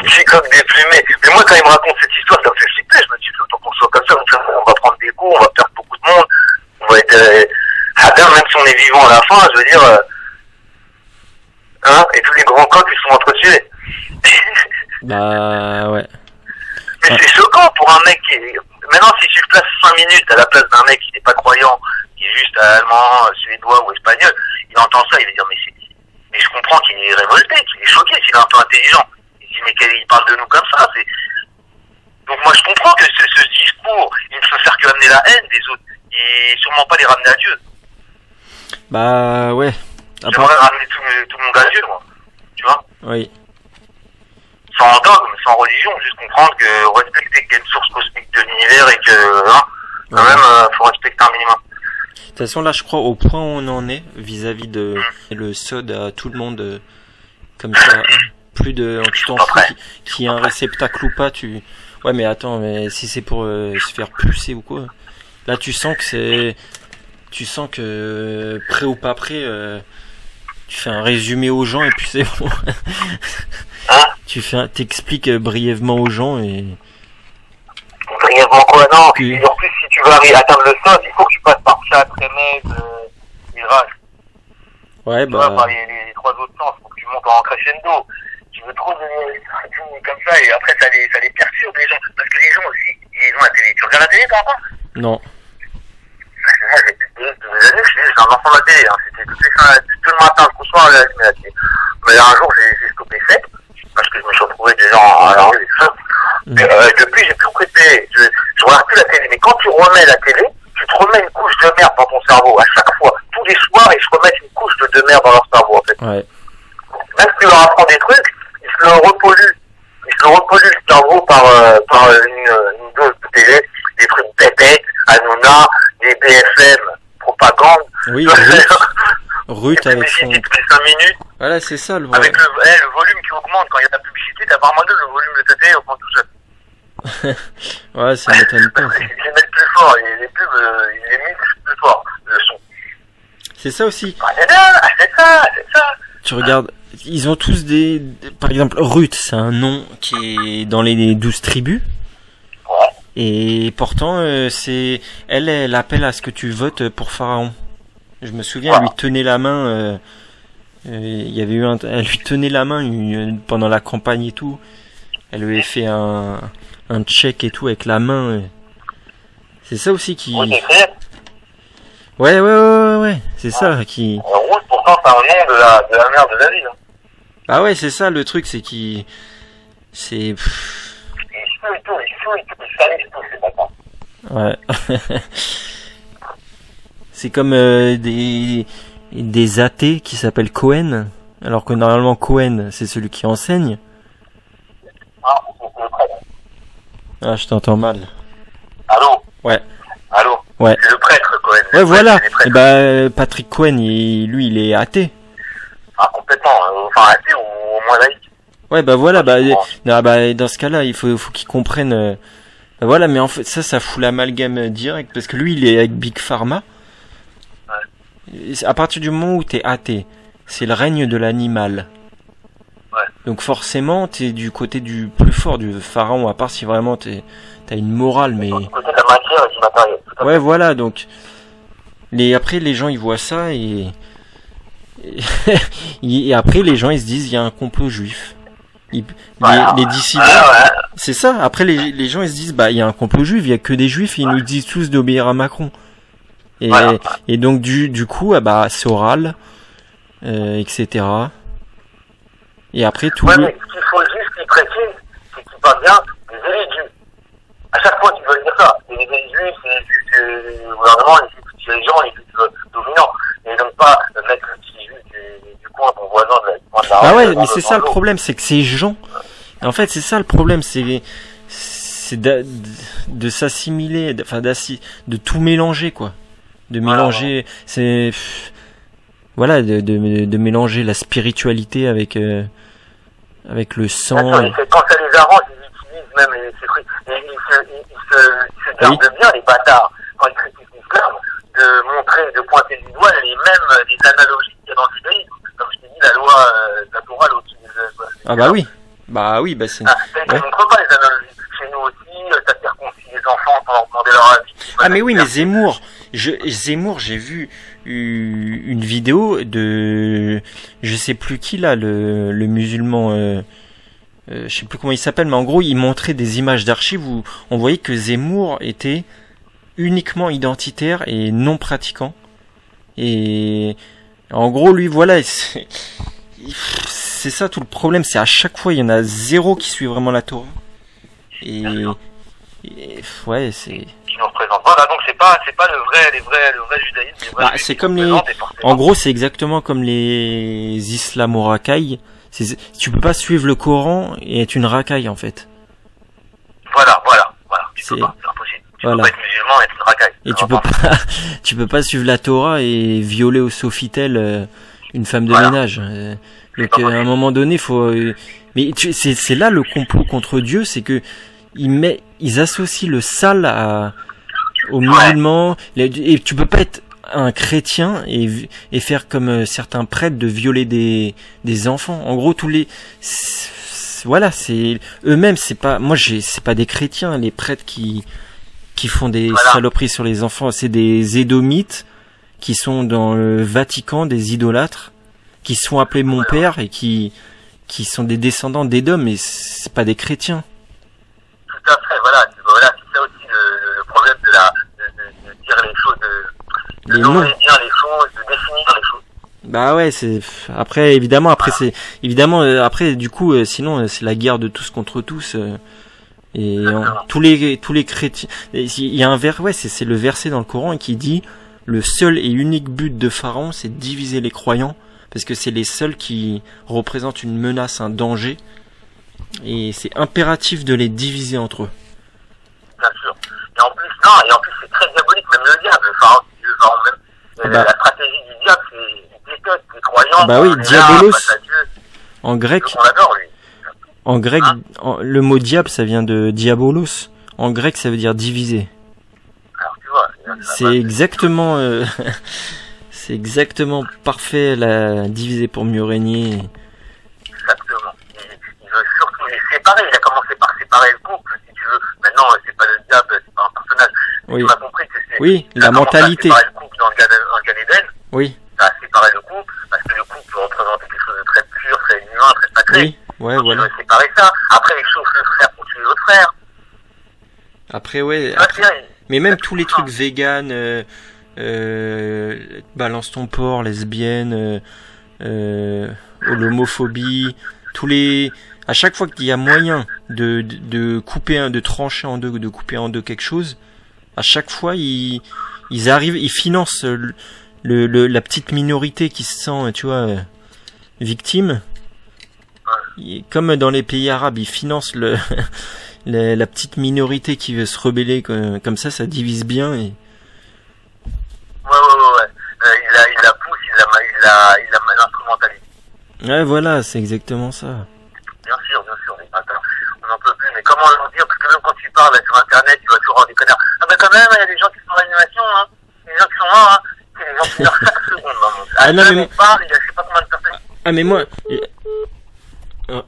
petit coq déplumé. Mais moi, quand il me raconte cette histoire, ça me fait flipper. Je me dis, faut qu'on soit comme ça, on va prendre des coups, on va perdre beaucoup de monde, on va être même si on est vivant à la fin, je veux dire, hein, et tous les grands coqs, ils sont entretués.
Bah, ouais.
Mais c'est choquant pour un mec qui est... Maintenant, si tu te places 5 minutes à la place d'un mec qui n'est pas croyant, qui est juste allemand, suédois ou espagnol, il entend ça, il va dire, mais je comprends qu'il est révolté, qu'il est choqué, s'il est un peu intelligent. Il dit, mais il parle de nous comme ça, Donc moi, je comprends que ce discours, il ne peut faire que amener la haine des autres, et sûrement pas les ramener à Dieu.
Bah, ouais.
J'aimerais ramener tout le monde à Dieu, moi. Tu vois?
Oui.
Sans dogme, sans religion, juste comprendre que respecter qu'il y a une source cosmique de l'univers et que, hein, quand même, faut respecter un minimum.
De toute façon, là, je crois, au point où on en est, vis-à-vis de le SOD à tout le monde, comme ça, plus de, tu t'en fous, qu'il y ait un réceptacle ou pas, ouais, mais attends, mais si c'est pour se faire pousser ou quoi, là, tu sens que, prêt ou pas prêt, tu fais un résumé aux gens et puis c'est bon. T'expliques brièvement aux gens et...
Brièvement quoi? Non, et en plus, si tu veux atteindre le sol, il faut que tu passes par chat, remède, virage.
Ouais,
tu vois, par les 3 autres sens, faut que tu montes en crescendo. Tu veux trop de comme ça, et après, ça les perturbe, les gens. Parce que les gens aussi, ils ont la télé. Tu regardes la télé, par contre?
Non.
J'ai un enfant de la télé, hein. C'était tout le matin, le soir, je mets la télé. Mais un jour, j'ai stoppé sec, parce que je me suis retrouvé des gens à la rue et tout ça. Depuis, j'ai plus prêté, je regarde plus la télé. Mais quand tu remets la télé, tu te remets une couche de merde dans ton cerveau, à chaque fois. Tous les soirs, ils se remettent une couche de merde dans leur cerveau, en fait.
Ouais.
Même si tu leur apprends des trucs, ils se le repolluent. Ils se le repolluent le cerveau par une dose de télé, des trucs pépettes, Hanouna, des BFM, propagande.
Oui, Ruth avec son...
Toutes les 5 minutes.
Voilà, c'est ça le
Avec le volume qui augmente quand il y a de la publicité, t'as pas remarqué le volume de ta télé augmente tout seul.
Ouais, ça m'étonne pas.
Ils les mettent plus fort, et les pubs, ils les mettent plus fort, le son.
C'est ça aussi.
C'est ça.
Tu regardes, ils ont tous par exemple, Ruth, c'est un nom qui est dans les 12 tribus.
Ouais.
Et pourtant, elle appelle à ce que tu votes pour Pharaon. Je me souviens, elle lui tenait la main, il y avait elle lui tenait la main pendant la campagne et tout. Elle lui avait fait un check et tout avec la main. C'est ça aussi qui... Ouais, c'est ça qui...
Rouge, pourtant, c'est un nom de la mère de David. Hein.
Ah ouais, c'est ça, le truc, c'est qu'il... C'est...
Il fouille tout, c'est pas ça.
Ouais. C'est comme des athées qui s'appellent Cohen, alors que normalement Cohen c'est celui qui enseigne.
Ah, c'est le prêtre.
Ah, je t'entends mal.
Allô?
Ouais.
Allô?
Ouais.
C'est le prêtre, Cohen.
Ouais, voilà.
C'est les prêtres.
Et bah Patrick Cohen, lui, il est athée.
Ah, complètement. Enfin, athée ou au moins laïque.
Ouais, bah voilà. Dans ce cas-là, il faut qu'il comprenne. Bah voilà, mais en fait, ça fout l'amalgame direct parce que lui, il est avec Big Pharma.
Ouais.
À partir du moment où t'es athée, c'est le règne de l'animal.
Ouais.
Donc forcément, t'es du côté du plus fort, du pharaon, à part si vraiment t'as une morale, mais...
Du côté de la matière et du matériel.
Ouais, voilà, donc... Après, les gens, ils voient ça et... et après, les gens, ils se disent, il y a un complot juif. Les dissidents...
Ouais.
C'est ça, après, les gens, ils se disent, bah, il y a un complot juif, il y a que des juifs, et ils nous disent tous d'obéir à Macron. Et,
voilà.
Et donc, du coup, c'est oral, etc. Et après, tout
Ouais, mais ce qu'il faut juste qu'ils précisent, c'est qu'ils parlent bien des élites juifs. À chaque fois qu'ils veulent dire ça, c'est les élites juifs, c'est les juifs du gouvernement, les dirigeants, les juifs dominants. Et donc pas mettre les juifs du coin, ton voisin du coin de la rue.
Ah ouais, mais c'est ça le problème, c'est que ces gens, en fait, c'est ça le problème, c'est de s'assimiler, de tout mélanger, quoi. De mélanger, c'est, voilà, de mélanger la spiritualité avec le sang.
Quand ça les arrange, ils utilisent même ces trucs. Et ils se gardent bien, les bâtards, quand ils critiquent l'islam, de montrer, de pointer du doigt les analogies qu'il y a dans le judaïsme. Comme je t'ai dit, la loi, la Torah, l'autre.
Bah oui, c'est...
Ils ne montrent pas les analogies. Chez nous aussi, ça circoncis les enfants sans leur demander leur avis.
Ah mais oui, mais Zemmour, j'ai vu une vidéo de, je sais plus qui là, le musulman, je sais plus comment il s'appelle, mais en gros, il montrait des images d'archives où on voyait que Zemmour était uniquement identitaire et non pratiquant. Et en gros, lui, voilà, c'est ça tout le problème, c'est à chaque fois il y en a zéro qui suit vraiment la Torah. Et ouais, c'est...
Qui nous représentent. Voilà, donc c'est pas le vrai judaïsme.
C'est comme en gros, c'est exactement comme les islamo-racailles. Tu peux pas suivre le Coran et être une racaille, en fait.
Voilà. C'est impossible. Tu peux pas être musulman et être une racaille.
Et tu peux pas suivre la Torah et violer au Sofitel une femme de ménage. Donc à un moment donné, faut. Mais c'est là le complot contre Dieu, c'est que ils associent le sale aux musulmans. Et tu peux pas être un chrétien et faire comme certains prêtres de violer des enfants. En gros, voilà, c'est eux-mêmes, c'est pas des chrétiens, les prêtres qui font des saloperies sur les enfants, c'est des édomites qui sont dans le Vatican, des idolâtres, qui sont appelés mon père et qui sont des descendants d'Édom, mais c'est pas des chrétiens.
Tout à fait, voilà, c'est ça aussi le problème de dire les choses, de nommer bien les choses, de définir les choses.
Bah ouais, après du coup sinon c'est la guerre de tous contre tous et tous les chrétiens, il y a un c'est le verset dans le Coran qui dit le seul et unique but de Pharaon, c'est de diviser les croyants parce que c'est les seuls qui représentent une menace, un danger, et c'est impératif de les diviser entre eux.
Bien sûr. Et en plus c'est très diabolique, même le diable, Pharaon même. La stratégie du diable, c'est déteste les croyants.
Bah oui, diabolos. En grec.
On l'adore, lui.
En grec, le mot diable, ça vient de diabolos. En grec, ça veut dire diviser.
Alors tu vois.
C'est exactement parfait, diviser pour mieux régner.
Exactement. Il veut surtout les séparer. Il a commencé par séparer le couple, si tu veux. Maintenant, c'est pas le diable, c'est pas un personnage.
Oui.
Tu m'as compris que c'est...
Oui, la mentalité.
Il a séparé le couple dans le Gan Eden.
Oui.
Ça a séparé le couple, parce que le couple représentait quelque chose de très pur, très humain, très sacré.
Oui, ouais,
donc,
voilà.
Il veut séparer ça. Après, il chauffe le frère pour tuer l'autre frère.
Après, ouais. Mais même tous les trucs véganes, balance ton porc, lesbienne, l'homophobie, à chaque fois qu'il y a moyen de couper de trancher en deux, de couper en deux quelque chose, À chaque fois, ils arrivent, ils financent la petite minorité qui se sent, tu vois, victime. Comme dans les pays arabes, ils financent la petite minorité qui veut se rebeller, comme ça divise bien. Et...
Ouais. Il la pousse, il la instrumentalise.
Ouais, voilà, c'est exactement ça.
Bien sûr, mais attends, on n'en peut plus, mais comment leur dire, parce que même quand tu parles là, sur internet, tu vas toujours avoir des connards. Ah bah quand même, il y a des gens qui sont en animation, hein, des gens qui sont là, hein, c'est des gens qui meurent chaque seconde dans le monde.
Ah non, mais
on parle, il y a je sais pas combien de personnes.
Ah mais moi... Oh.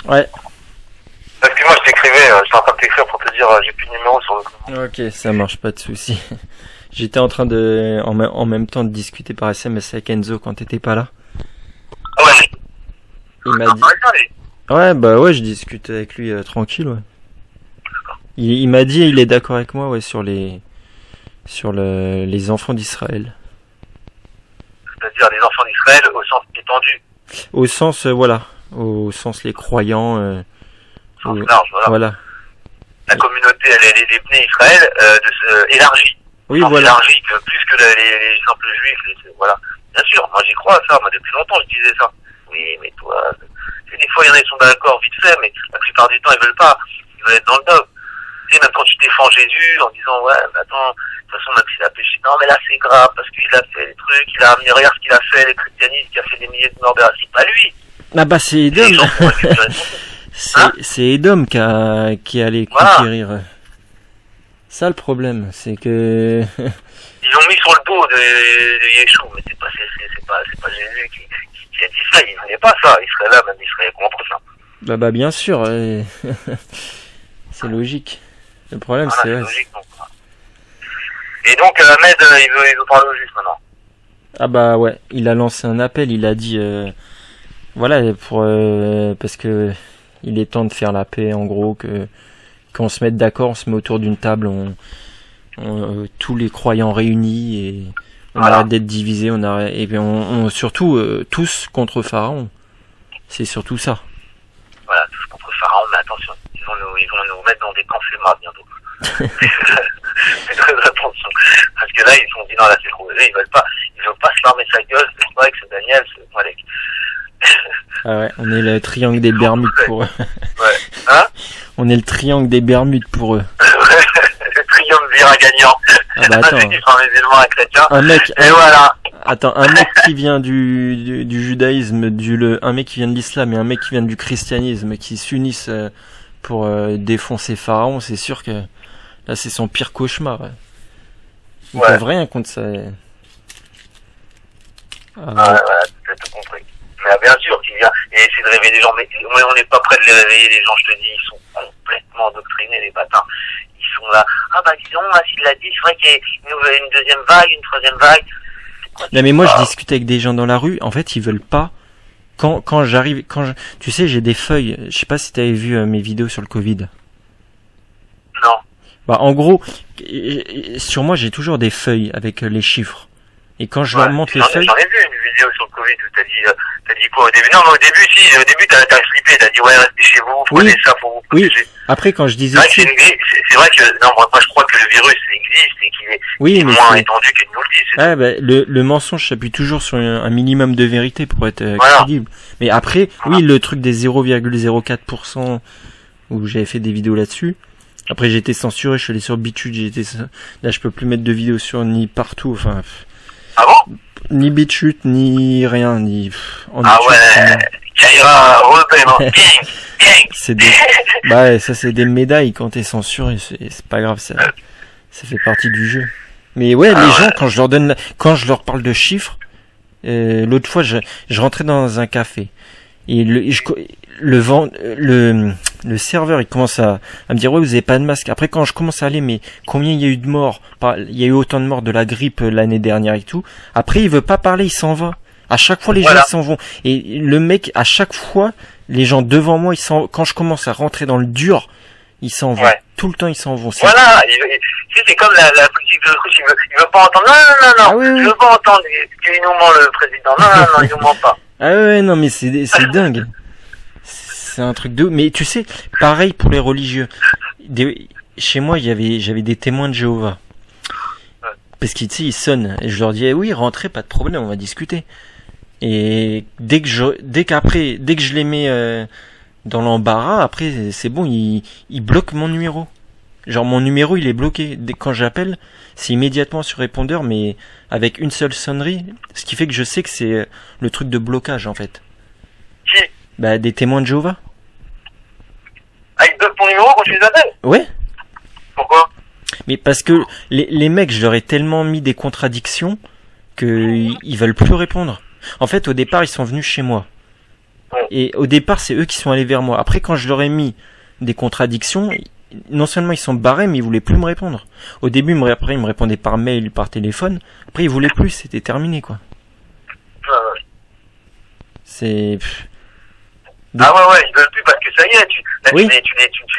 Ouais.
Excuse-moi, je t'écrivais, j'étais en train de t'écrire pour te dire, j'ai plus de numéro sur le...
Ok, ça marche, pas de souci. J'étais en train de, en même temps de discuter par SMS avec Enzo quand t'étais pas là.
Ouais.
Il m'a dit... Ouais, bah ouais, je discute avec lui tranquille, ouais. Il m'a dit, il est d'accord avec moi, ouais, sur les enfants d'Israël.
C'est-à-dire les enfants d'Israël au sens étendu.
Au sens, voilà, au sens les croyants.
Au sens large, voilà. La communauté, elle est peuplée Israël, élargie.
Oui,
enfin,
voilà.
Élargie plus que les simples juifs. Voilà. Bien sûr, moi j'y crois à ça. Moi depuis longtemps je disais ça. Oui, mais toi, des fois il y en a qui sont d'accord vite fait, mais la plupart du temps ils veulent pas. Ils veulent être dans le dogme. Tu sais, même quand tu défends Jésus en disant ouais, mais attends, de toute façon même s'il a péché, non mais là c'est grave parce qu'il a fait des trucs, il a amené, regarde ce qu'il a fait, le christianisme qui a fait des milliers de morts, c'est pas lui.
Ah bah c'est Edom. C'est Edom qui est allé conquérir. Ça le problème, c'est que
ils l'ont mis sur le dos de Yeshua, mais c'est pas Jésus qui a dit ça, il voulait pas ça, il serait là, même il serait contre ça.
Bah bien sûr, c'est logique. Le problème
voilà,
c'est
logique, donc. Et donc Ahmed, il veut parler au juge maintenant.
Ah bah ouais, il a lancé un appel, il a dit voilà parce que il est temps de faire la paix, en gros, qu'on se mette d'accord, on se met autour d'une table, tous les croyants réunis et on arrête d'être divisés, et puis on surtout tous contre Pharaon. C'est surtout ça.
Voilà, tous contre Pharaon, mais attention, ils vont nous mettre dans des camps FEMA bientôt. Faites très attention, parce que là ils sont dit non, là c'est trop, ils veulent pas se fermer sa gueule, c'est pas avec ce Daniel, c'est Malek.
Ah ouais, on est le triangle des Bermudes pour eux.
Ouais. Hein?
On est le triangle des Bermudes pour eux.
Le triumvirat gagnant.
Ah bah attends.
Un musulman, un chrétien. Et voilà.
Attends, un mec qui vient du judaïsme, un mec qui vient de l'islam et un mec qui vient du christianisme, qui s'unissent pour défoncer Pharaon, c'est sûr que là c'est son pire cauchemar. Ils peuvent rien contre ça.
Ah ouais, voilà, tu as tout compris. Mais bien sûr, tu viens et essayer de réveiller les gens, mais on n'est pas prêt de les réveiller, les gens, je te dis, ils sont complètement endoctrinés, les bâtards. Ils sont là, ah bah disons, s'il l'a dit, c'est vrai qu'il y a une deuxième vague, une troisième vague.
Non mais moi je discute avec des gens dans la rue, en fait ils veulent pas, tu sais j'ai des feuilles, je sais pas si t'avais vu mes vidéos sur le Covid.
Non.
Bah en gros, sur moi j'ai toujours des feuilles avec les chiffres. Et quand je leur montre les feuilles...
J'en ai vu une vidéo sur le Covid où t'as dit quoi au début? Non, au début, si, au début, t'as flippé, t'as dit, ouais, restez chez vous, prenez ça pour vous protéger.
Oui, après, quand je disais...
C'est vrai que, non, moi, je crois que le virus existe et qu'il est moins étendu qu'il nous le dit.
Le mensonge s'appuie toujours sur un minimum de vérité pour être crédible. Mais après, oui, le truc des 0,04% où j'avais fait des vidéos là-dessus, après j'ai été censuré, je suis allé sur BitChute, là je peux plus mettre de vidéos sur ni partout, enfin...
Ah bon?
Ni BitChute, ni rien, ni...
Ah ouais, Kaira, rebelle,
c'est des... Bah ça c'est des médailles quand t'es censuré, c'est pas grave, ça fait partie du jeu. Mais ouais, les gens, quand je leur parle de chiffres, l'autre fois je rentrais dans un café, et le serveur il commence à me dire ouais vous avez pas de masque. Après quand je commence à aller mais combien il y a eu de morts, il y a eu autant de morts de la grippe l'année dernière et tout. Après il veut pas parler, il s'en va. À chaque fois les gens ils s'en vont et le mec à chaque fois les gens devant moi quand je commence à rentrer dans le dur ils s'en vont. Tout le temps ils s'en vont.
Voilà, c'est comme la politique de l'autruche, il veut pas entendre. Non,
Ah oui,
je veux pas entendre qu'il nous ment le président. Non, il nous ment pas.
Ah ouais, non mais c'est dingue. C'est un truc de... Mais tu sais, pareil pour les religieux. Chez moi, j'avais des témoins de Jéhovah. Parce qu'ils, tu sais, ils sonnent. Et je leur dis, oui, rentrez, pas de problème, on va discuter. Et dès que je les mets dans l'embarras, après, c'est bon, ils bloquent mon numéro. Genre, mon numéro, il est bloqué. Quand j'appelle, c'est immédiatement sur répondeur, mais avec une seule sonnerie. Ce qui fait que je sais que c'est le truc de blocage, en fait.
Qui?
Bah, des témoins de Jéhovah.
Ah, ils bloquent ton numéro quand tu les appelles?
Ouais.
Pourquoi?
Mais parce que les mecs, je leur ai tellement mis des contradictions que ils veulent plus répondre. En fait, au départ, ils sont venus chez moi. Et au départ, c'est eux qui sont allés vers moi. Après, quand je leur ai mis des contradictions, non seulement ils sont barrés, mais ils voulaient plus me répondre. Au début, ils me répondaient par mail, par téléphone. Après, ils voulaient plus, c'était terminé, quoi. C'est...
Ah ouais, ils veulent plus parce que ça y est, tu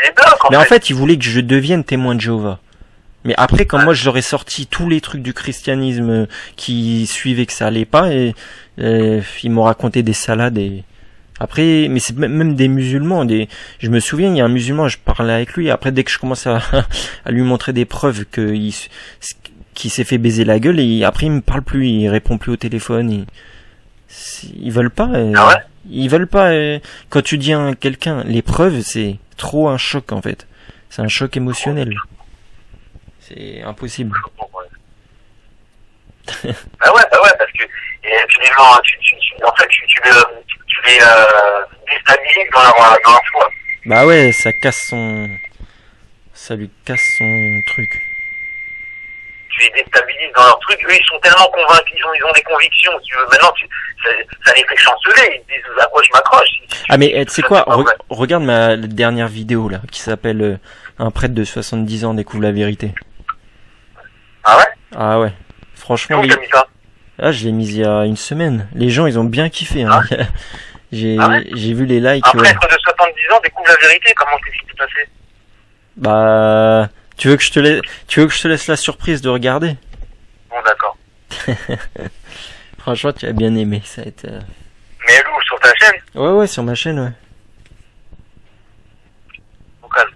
les bloques,
Mais en fait, ils voulaient que je devienne témoin de Jéhovah. Mais après, quand moi, je leur ai sorti tous les trucs du christianisme qui suivaient que ça allait pas, et ils m'ont raconté des salades et... Après, mais c'est même des musulmans, je me souviens, il y a un musulman, je parlais avec lui, après dès que je commence à lui montrer des preuves qu'il s'est fait baiser la gueule, et après il me parle plus, il répond plus au téléphone, ils veulent pas,
Ah ouais?
Ils veulent pas, quand tu dis à quelqu'un, les preuves, c'est trop un choc en fait. C'est un choc émotionnel. C'est impossible.
Bah ouais, parce que, finalement, en fait, tu les déstabilises dans leur foi.
Bah ouais, ça lui casse son truc.
Tu les déstabilises dans leur truc. Eux, ils sont tellement convaincus, ils ont des convictions. Si tu veux. Maintenant, ça les fait chanceler. Ils disent à quoi je m'accroche.
Ah mais tu sais quoi, regarde ma dernière vidéo là, qui s'appelle un prêtre de 70 ans découvre la vérité.
Ah ouais?
Ah ouais. Franchement,
t'as mis ça?
Ah, je l'ai mise il y a une semaine. Les gens, ils ont bien kiffé. Hein.
Ah.
J'ai vu les likes.
Un prêtre de 70 ans découvre la vérité. Comment qu'est-ce qui s'est passé?
Bah, tu veux que je te laisse la surprise de regarder?
Bon, d'accord.
Franchement, tu as bien aimé. Ça va être.
Mais où, sur ta chaîne?
Ouais, sur ma chaîne, ouais.
Au calme.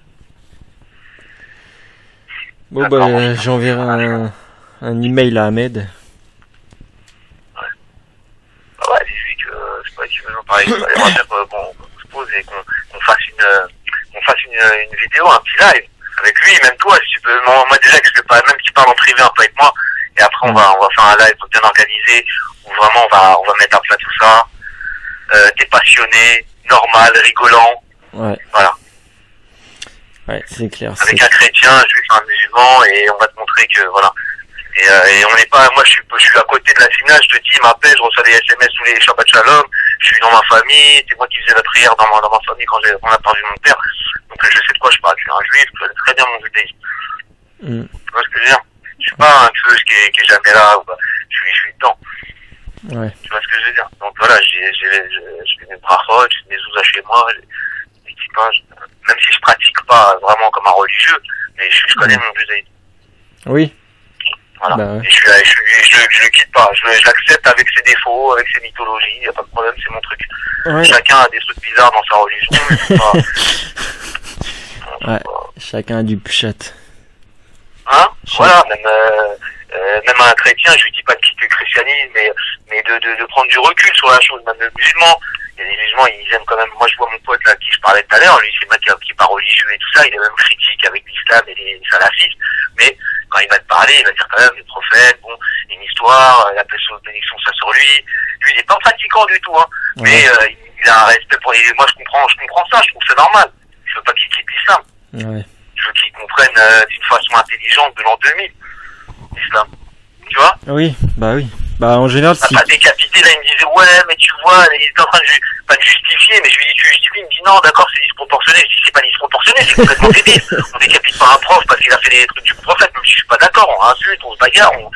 Bon, bah, j'enverrai un email à Ahmed.
Ouais, dis-lui que, je sais pas, si tu veux en parler, il va dire qu'on se pose et qu'on fasse une vidéo, un petit live. Avec lui, même toi, si tu peux, moi déjà que je peux pas, même si tu parles en privé un peu avec moi, et après on va faire un live bien organisé, où vraiment on va mettre à plat tout ça, t'es passionné, normal, rigolant. Ouais. Voilà.
Ouais, c'est clair.
Avec un chrétien, je suis un musulman, et on va te montrer que, voilà. Et on n'est pas, moi je suis à côté de la finale, je te dis, il m'appelle, je reçois des SMS tous les Shabbat Shalom, je suis dans ma famille, c'est moi qui faisais la prière dans ma famille quand on a perdu mon père, donc je sais de quoi je parle, je suis un juif, je connais très bien mon judaïsme. Tu vois ce que je veux dire? Je suis pas un tueur qui est jamais là, je suis dedans.
Ouais.
Tu vois ce que je veux dire? Donc voilà, j'ai mes brachot, j'ai mes ouzas chez moi, j'ai des typages, même si je pratique pas vraiment comme un religieux, mais je connais mon judaïsme.
Oui.
Voilà.
Bah ouais.
Et je le quitte pas. Je l'accepte avec ses défauts, avec ses mythologies. Y a pas de problème, c'est mon truc. Ouais. Chacun a des trucs bizarres dans sa religion.
Ouais. Chacun a du pchat.
Hein? Voilà. Même un chrétien, je lui dis pas de quitter le christianisme, mais de prendre du recul sur la chose. Même le musulman. Il y a des musulmans, ils aiment quand même. Moi, je vois mon pote là, qui je parlais tout à l'heure. Lui, c'est le mec qui est pas religieux et tout ça. Il est même critique avec l'islam et les salafistes. Mais quand il va te parler, il va dire quand même les prophètes, bon, une histoire, la bénédiction ça sur lui. Lui, il est pas pratiquant du tout, hein. Ouais. Mais il a un respect pour les. Moi, je comprends ça. Je trouve que c'est normal. Je veux pas qu'il quitte l'islam. Ouais. Je veux qu'il comprenne d'une façon intelligente de l'an 2000 l'islam. Tu vois?
Oui, bah oui. Bah en général,
si... Pas décapité, là, il me disait, ouais, mais tu vois, il était en train de de justifier, mais je lui dis, tu justifies, il me dit non, d'accord, c'est disproportionné. Je dis, c'est pas disproportionné, c'est complètement débile. On décapite pas un prof parce qu'il a fait des trucs du prophète, même si je suis pas d'accord, on insulte, on se bagarre, on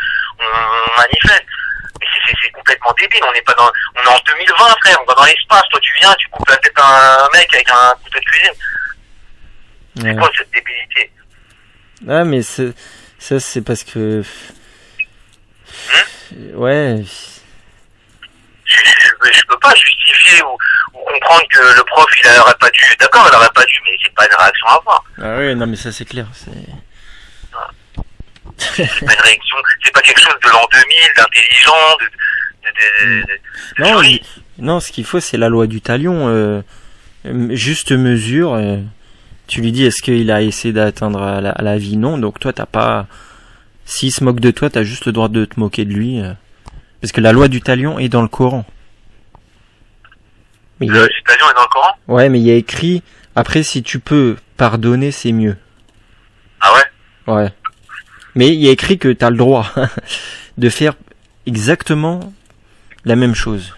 manifeste. Mais c'est complètement débile, on est en 2020, frère, on va dans l'espace, toi tu viens, tu coupes la tête à un mec avec un couteau de cuisine. C'est quoi cette débilité?
Ah, mais ça, c'est parce que... Ouais...
Je peux pas justifier ou comprendre que le prof il aurait pas dû, d'accord, il aurait pas dû, mais c'est pas une réaction à avoir.
Ah oui, non mais ça c'est clair,
C'est pas une réaction, c'est pas quelque chose de l'an 2000, d'intelligent,
non, ce qu'il faut c'est la loi du talion, juste mesure, tu lui dis est-ce qu'il a essayé d'atteindre à la vie, non, donc toi t'as pas, s'il se moque de toi t'as juste le droit de te moquer de lui, parce que la loi du talion est dans le Coran. Mais
le talion est dans le Coran?
Ouais, mais il y a écrit, après si tu peux pardonner, c'est mieux.
Ah ouais?
Ouais. Mais il y a écrit que t'as le droit de faire exactement la même chose.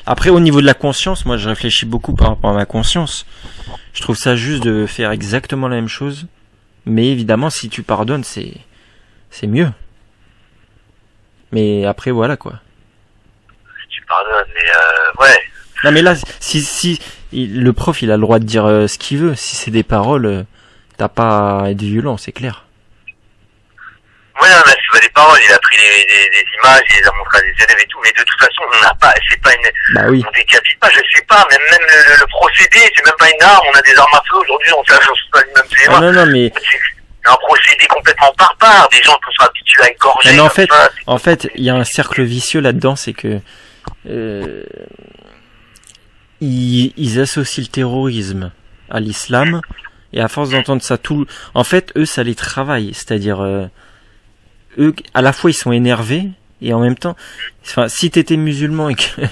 Après, au niveau de la conscience, moi je réfléchis beaucoup par rapport à ma conscience. Je trouve ça juste de faire exactement la même chose. Mais évidemment, si tu pardonnes, c'est mieux. Mais après, voilà quoi.
Tu pardonnes, mais ouais.
Non mais là, si le prof il a le droit de dire ce qu'il veut, si c'est des paroles, t'as pas à être violent, c'est clair.
Ouais, non, mais c'est pas des paroles, il a pris des images, il les a montrées à des élèves et tout, mais de toute façon, on n'a pas, c'est pas une,
bah oui.
On décapite pas, je sais pas, même le procédé, c'est même pas une arme, on a des armes à feu aujourd'hui, on sait pas même plus.
Non, mais.
C'est un procédé complètement barbare, des gens qui sont habitués à égorger.
Mais en fait, il y a un cercle vicieux là-dedans, c'est que, ils associent le terrorisme à l'islam, et à force d'entendre ça en fait, eux, ça les travaille, c'est-à-dire, eux, à la fois, ils sont énervés, et en même temps, enfin, si t'étais musulman et que,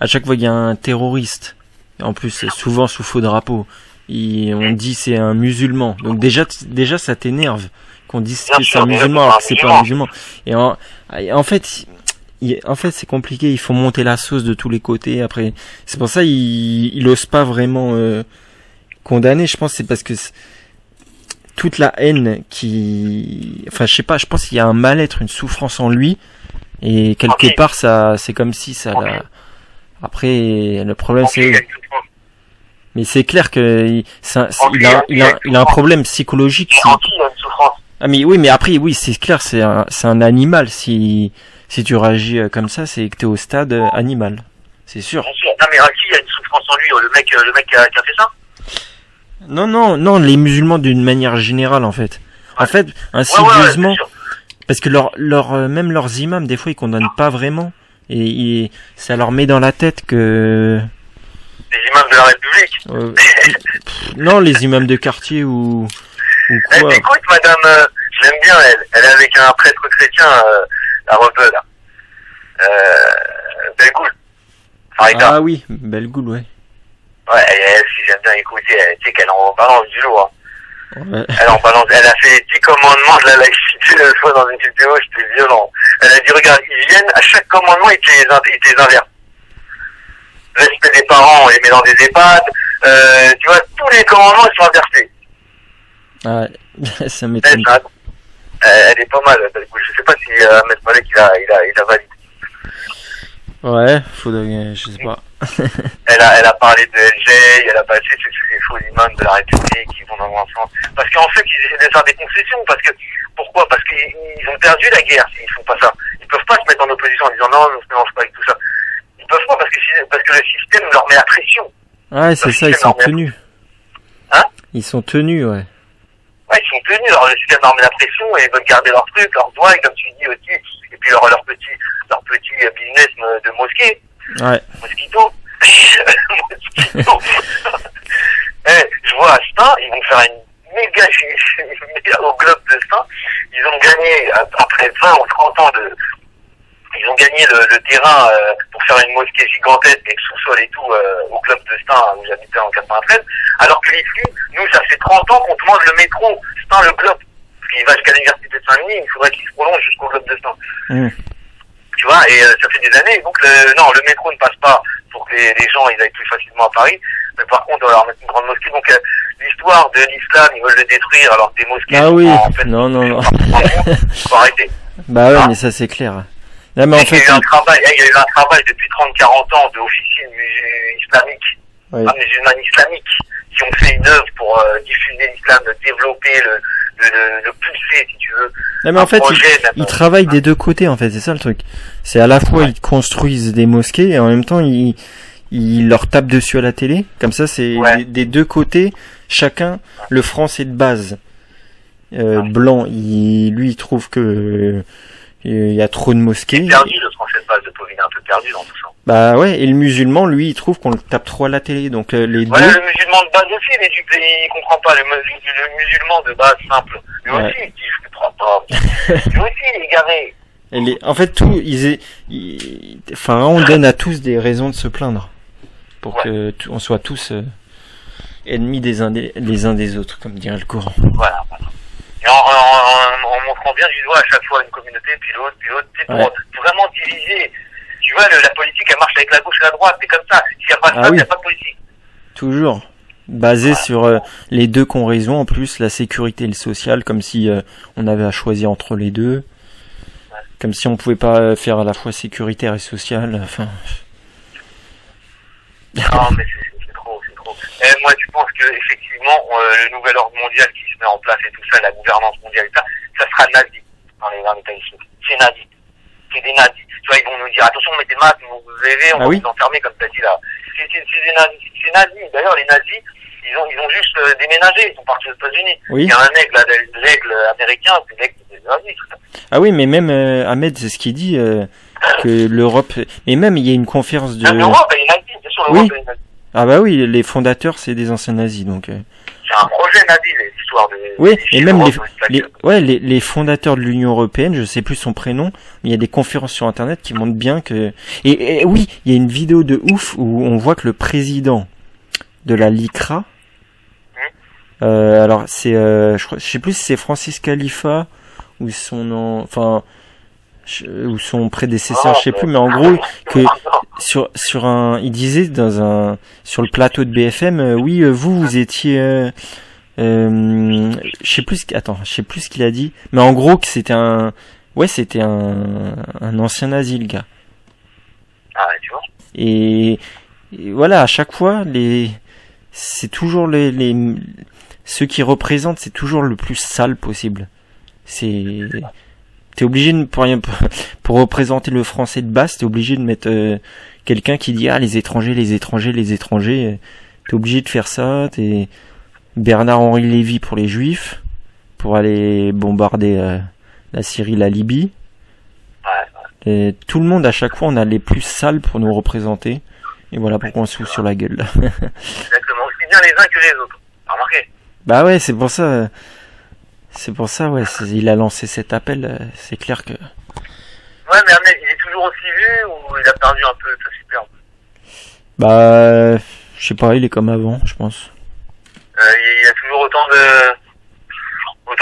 à chaque fois qu'il y a un terroriste, en plus, souvent sous faux drapeau, on dit c'est un musulman, donc déjà ça t'énerve, qu'on dise que c'est un musulman alors que c'est pas un musulman, et en fait, c'est compliqué, il faut monter la sauce de tous les côtés, après, c'est pour ça, il ose pas vraiment, condamner, je pense, c'est parce que toute la haine enfin je sais pas, je pense qu'il y a un mal-être, une souffrance en lui, et quelque part ça, c'est comme si ça après le problème c'est, mais c'est clair que il a un problème psychologique. Ah mais oui, mais après oui, c'est clair, c'est un animal, si tu réagis comme ça, c'est que t'es au stade animal, c'est sûr.
Non mais Raki, il y a une souffrance en lui, le mec qui a fait ça.
Non, les musulmans d'une manière générale en fait. En fait, insidieusement, parce que même leurs imams, des fois, ils condamnent pas vraiment, et ça leur met dans la tête que...
Les imams de la République.
Non, les imams de quartier ou quoi.
Écoute, madame, je l'aime bien, elle est avec un prêtre chrétien, à Rebeu, là. Bellegoul.
Ah oui, Bellegoul, ouais.
Ouais, elle, si j'aime bien écouter, tu sais qu'elle en balance du lourd. Hein.
Ouais.
Elle en balance, elle a fait les 10 commandements de la laïcité une fois dans une vidéo, c'était violent. Elle a dit, regarde, ils viennent, à chaque commandement, ils te les inversent. Respect des parents, on les met dans des EHPAD, tu vois, tous les commandements, ils sont inversés.
Ouais, ça m'étonne.
Elle est pas mal, je sais pas si Ahmed Malek, il a validé.
Ouais, faudrait, je sais pas.
Elle a parlé de LG, elle a passé ces faux imams de la République qui vont dans le sens. Parce qu'en fait, ils essaient de faire des concessions. Pourquoi? Parce qu'ils ont perdu la guerre s'ils font pas ça. Ils peuvent pas se mettre en opposition en disant non, on se mélange pas avec tout ça. Ils peuvent pas parce que le système leur met la pression.
Ouais, c'est ça, ils sont tenus.
Hein?
Ils sont tenus, ouais.
Ouais, ils sont tenus, alors le système leur met la pression et ils veulent garder leurs trucs, leurs doigts, comme tu dis aussi, et puis leur petit business de mosquée.
Ouais.
Mosquito. Je vois à Stein, ils vont faire une méga au globe de Stein. Ils ont gagné, après 20 ou 30 ans ils ont gagné le terrain pour faire une mosquée gigantesque avec sous-sol et tout au club de Stein où j'habitais en 93. Alors que ici, nous, ça fait 30 ans qu'on demande le métro Stein le globe. Parce qu'il va jusqu'à l'université de Saint-Denis, il faudrait qu'il se prolonge jusqu'au globe de Stein. Tu vois, et ça fait des années. Donc le métro ne passe pas pour que les gens ils aillent plus facilement à Paris. Mais par contre, on va leur mettre une grande mosquée. Donc l'histoire de l'islam, ils veulent le détruire alors que des mosquées
Ah
sont
oui,
en fait
non.
faut arrêter.
Bah ouais,
Ah.
mais ça c'est clair. Non, mais en
Il y a
fait,
eu un travail, depuis 30-40 ans de officines islamiques,
oui.
musulmanes islamiques, qui ont fait une œuvre pour diffuser l'islam, le développer, le pousser, si tu veux.
Non, mais en fait,
projet,
ils travaillent des deux côtés, en fait, c'est ça le truc. C'est à la fois ils construisent des mosquées et en même temps ils leur tapent dessus à la télé. Comme ça, c'est
Ouais.
des deux côtés, chacun. Le français de base, blanc, lui, il trouve que il y a trop de mosquées.
Perdu, le français de base de Pauville est un peu perdu dans tout ça.
Bah ouais, et le musulman, lui, il trouve qu'on le tape trop à la télé. Donc les
Ouais,
deux.
le musulman de base aussi, il comprend pas. Le musulman de base simple, lui
Ouais.
aussi, il dit je comprends pas. Lui aussi, il est égaré.
En fait, tout, enfin, on donne à tous des raisons de se plaindre. Pour
Ouais.
que on soit tous ennemis les uns des autres, comme dirait le Coran.
Voilà. Et en montrant bien du doigt à chaque fois une communauté, puis l'autre, c'est pour
Ouais.
vraiment diviser. Tu vois, la politique, elle marche avec la gauche et la droite, c'est comme ça. S'il n'y a pas de
Ah
ça, il
oui.
n'y a pas de politique.
Toujours. Basé
Voilà.
sur les deux qui ont raison, en plus, la sécurité et le social, comme si on avait à choisir entre les deux.
Ouais.
Comme si on pouvait pas faire à la fois sécuritaire et social, enfin...
Non, mais c'est trop. Et moi, tu penses que effectivement, le nouvel ordre mondial qui se met en place et tout ça, la gouvernance mondiale et ça sera nazi dans les pays chauds. C'est nazi. C'est des nazis. Tu vois, ils vont nous dire, attention, mettez des masques, vous verrez, on
Ah
va
oui.
vous enfermer, comme tu as dit là. C'est des nazis. C'est nazi. D'ailleurs, les nazis, ils ont juste déménagé, ils sont partis aux États-Unis.
Oui.
Il y a un aigle, là, l'aigle américain, c'est l'aigle des nazis, tout ça.
Ah oui, mais même Ahmed, c'est ce qu'il dit, que l'Europe... Et même, il y a une conférence de...
Même l'Europe, elle est nazie. Bien sûr, l'Europe,
Oui.
elle est nazie.
Ah bah oui, les fondateurs, c'est des anciens nazis, donc...
C'est un projet nazi, l'histoire de...
Oui,
des
et même
Chinois,
les fondateurs de l'Union européenne, je sais plus son prénom, mais il y a des conférences sur internet qui montrent bien que... Et oui, il y a une vidéo de ouf où on voit que le président de la LICRA, alors c'est, je sais plus si c'est Francis Khalifa ou ou son prédécesseur, je sais plus, mais en gros que il disait sur le plateau de BFM, oui, vous étiez, je sais plus ce qu'il a dit, mais en gros que c'était un ancien nazi, le gars.
Ah ouais, tu vois.
Et voilà, à chaque fois, c'est toujours ceux qui représentent, c'est toujours le plus sale possible. T'es obligé pour représenter le français de base, t'es obligé de mettre quelqu'un qui dit les étrangers. T'es obligé de faire ça. T'es Bernard-Henri Lévy pour les Juifs, pour aller bombarder la Syrie, la Libye.
Ouais.
Et tout le monde, à chaque fois, on a les plus sales pour nous représenter. Et voilà pourquoi on se fout sur la gueule.
Exactement. Aussi bien les uns que les autres. T'as remarqué?
Bah ouais, c'est pour ça, ouais, il a lancé cet appel, c'est clair que...
Ouais, mais Ahmed, il est toujours aussi vieux ou il a perdu un peu de sa superbe?
Bah, je sais pas, il est comme avant, je pense.
Il y a toujours autant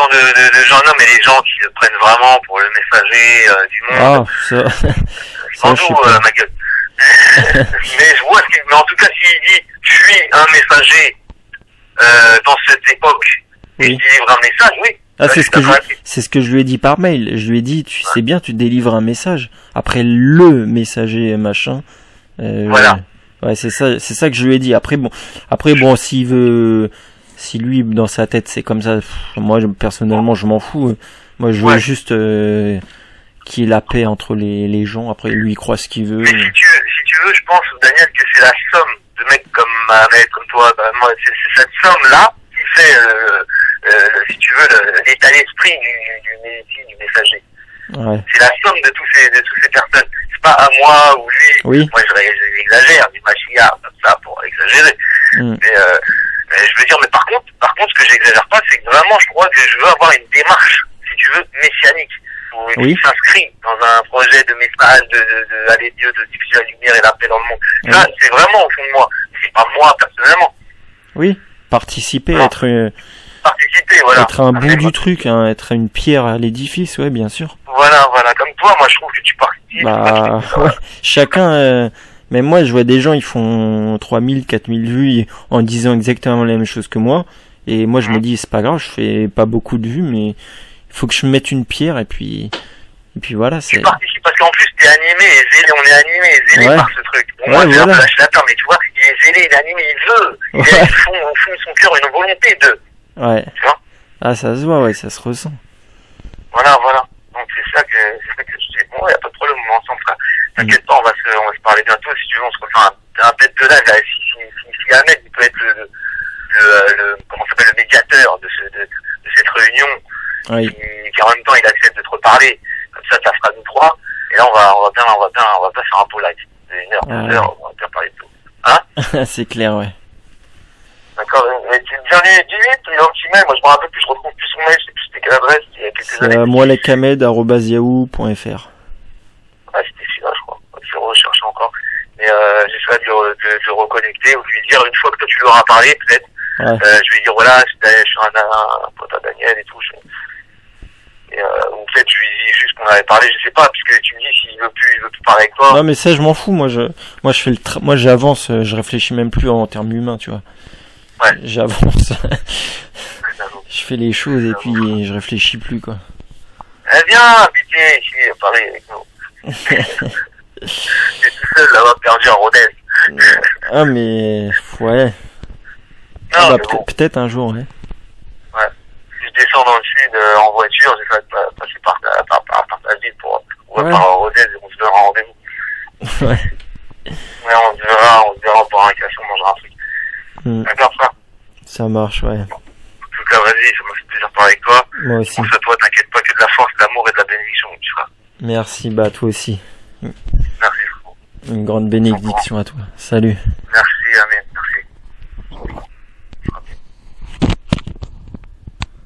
de jeunes hommes et les gens qui le prennent vraiment pour le messager du monde.
Ah, ça,
Sans
je sais
doute,
pas.
ma gueule. Mais je vois mais en tout cas, s'il dit, je suis un messager, dans cette époque, et
Oui.
je délivre un message, oui.
Ah,
Là,
c'est ce que je lui ai dit par mail. Je lui ai dit, tu sais bien, tu délivres un message. Après, le messager, machin.
Voilà.
Ouais, c'est ça que je lui ai dit. Après, bon, si lui, dans sa tête, c'est comme ça, moi, personnellement, je m'en fous. Moi, je veux juste, qu'il y ait la paix entre les gens. Après, lui, il croit ce qu'il veut.
Mais si tu veux, je pense, Daniel, que c'est la somme de mecs comme Ahmed, comme toi, moi, c'est cette somme-là qui fait, si tu veux, l'état d'esprit du messager.
Ouais.
C'est la somme de toutes ces personnes. C'est pas à moi ou lui.
Oui.
Moi, j'exagère, du machillard, comme ça, pour exagérer.
Mm.
Mais je veux dire, mais par contre, ce que j'exagère pas, c'est que vraiment, je crois que je veux avoir une démarche, si tu veux, messianique.
Oui.
Qui s'inscrit dans un projet de message, de aller Dieu, de diffuser la lumière et la paix dans le monde.
Oui.
Ça, c'est vraiment au fond de moi. C'est pas moi, personnellement.
Oui. Participer,
Non. Participer, voilà.
être un bout
Après,
du
moi,
truc, hein, être une pierre à l'édifice, ouais, bien sûr.
Voilà. Comme toi, moi, je trouve que tu participes.
Bah, ouais. Même moi, je vois des gens, ils font 3000, 4000 vues en disant exactement la même chose que moi. Et moi, je me dis, c'est pas grave, je fais pas beaucoup de vues, mais il faut que je me mette une pierre, et puis voilà, c'est...
Tu participes parce qu'en plus, t'es animé et zélé, on est animé et zélé
Ouais.
par ce truc. Bon,
Ouais,
moi, j'ai un peu
voilà.
lâché la peur, mais tu vois, il est zélé, il est animé, il veut. Il
Ouais.
a au fond de son cœur une volonté de.
Ouais.
Tu vois?
Ah, ça se voit, ouais, ça se ressent.
Voilà. Donc c'est ça que je dis. Bon, y a pas de problème, on est ensemble, frère. T'inquiète pas, on va se parler bientôt, si tu veux, on se refait un bête de live, là. Si Ahmed, il peut être comment ça s'appelle, le médiateur de cette réunion,
Oui.
qui en même temps, il accepte de te reparler. Comme ça fera nous trois. Et là, on va bien faire un beau live. De 1 heure, 2 heures, on va bien parler de tout. Hein?
C'est clair, ouais.
D'accord, mais dis-lui, tu lui as un petit mail, moi je me rappelle plus, je retrouve plus son mail, je sais plus c'était quelle adresse, il y a quelques
C'est
années.
moilekamed@yahoo.fr.
Ouais, c'était celui-là, je crois. Je vais rechercher encore. Mais j'essaierai de le reconnecter ou de lui dire, une fois que toi tu lui auras parlé, peut-être,
Ouais.
je vais lui dire, voilà, je suis un pote à Daniel et tout. Ou peut-être je lui dis juste qu'on avait parlé, je sais pas, puisque tu me dis s'il veut plus parler avec toi.
Non, mais ça, je m'en fous. Moi, je fais moi, j'avance. Je réfléchis même plus en termes humains, tu vois.
Ouais.
J'avance. Je fais les choses et puis je réfléchis plus, quoi.
Eh viens, habiter ici, à Paris avec nous. T'es tout seul là-bas, perdu en Rodez.
Ah, mais ouais.
Non,
Ah, bah,
mais bon.
peut-être un jour, ouais.
Ouais. Si je descends dans le sud en voiture, j'ai fait passer par ta ville pour
Ouais.
par Rodez et on se verra en rendez-vous.
Ouais.
Ouais, on se verra pour un café, on mangera un truc. D'accord, frère.
Ça marche, ouais.
En tout cas, vas-y, ça m'a fait plaisir de parler avec toi.
Moi aussi.
Pense à toi, t'inquiète pas, que de la force, de l'amour et de la bénédiction, mon petit frère.
Merci, bah toi aussi.
Merci, frère.
Une grande bénédiction à toi. Salut.
Merci.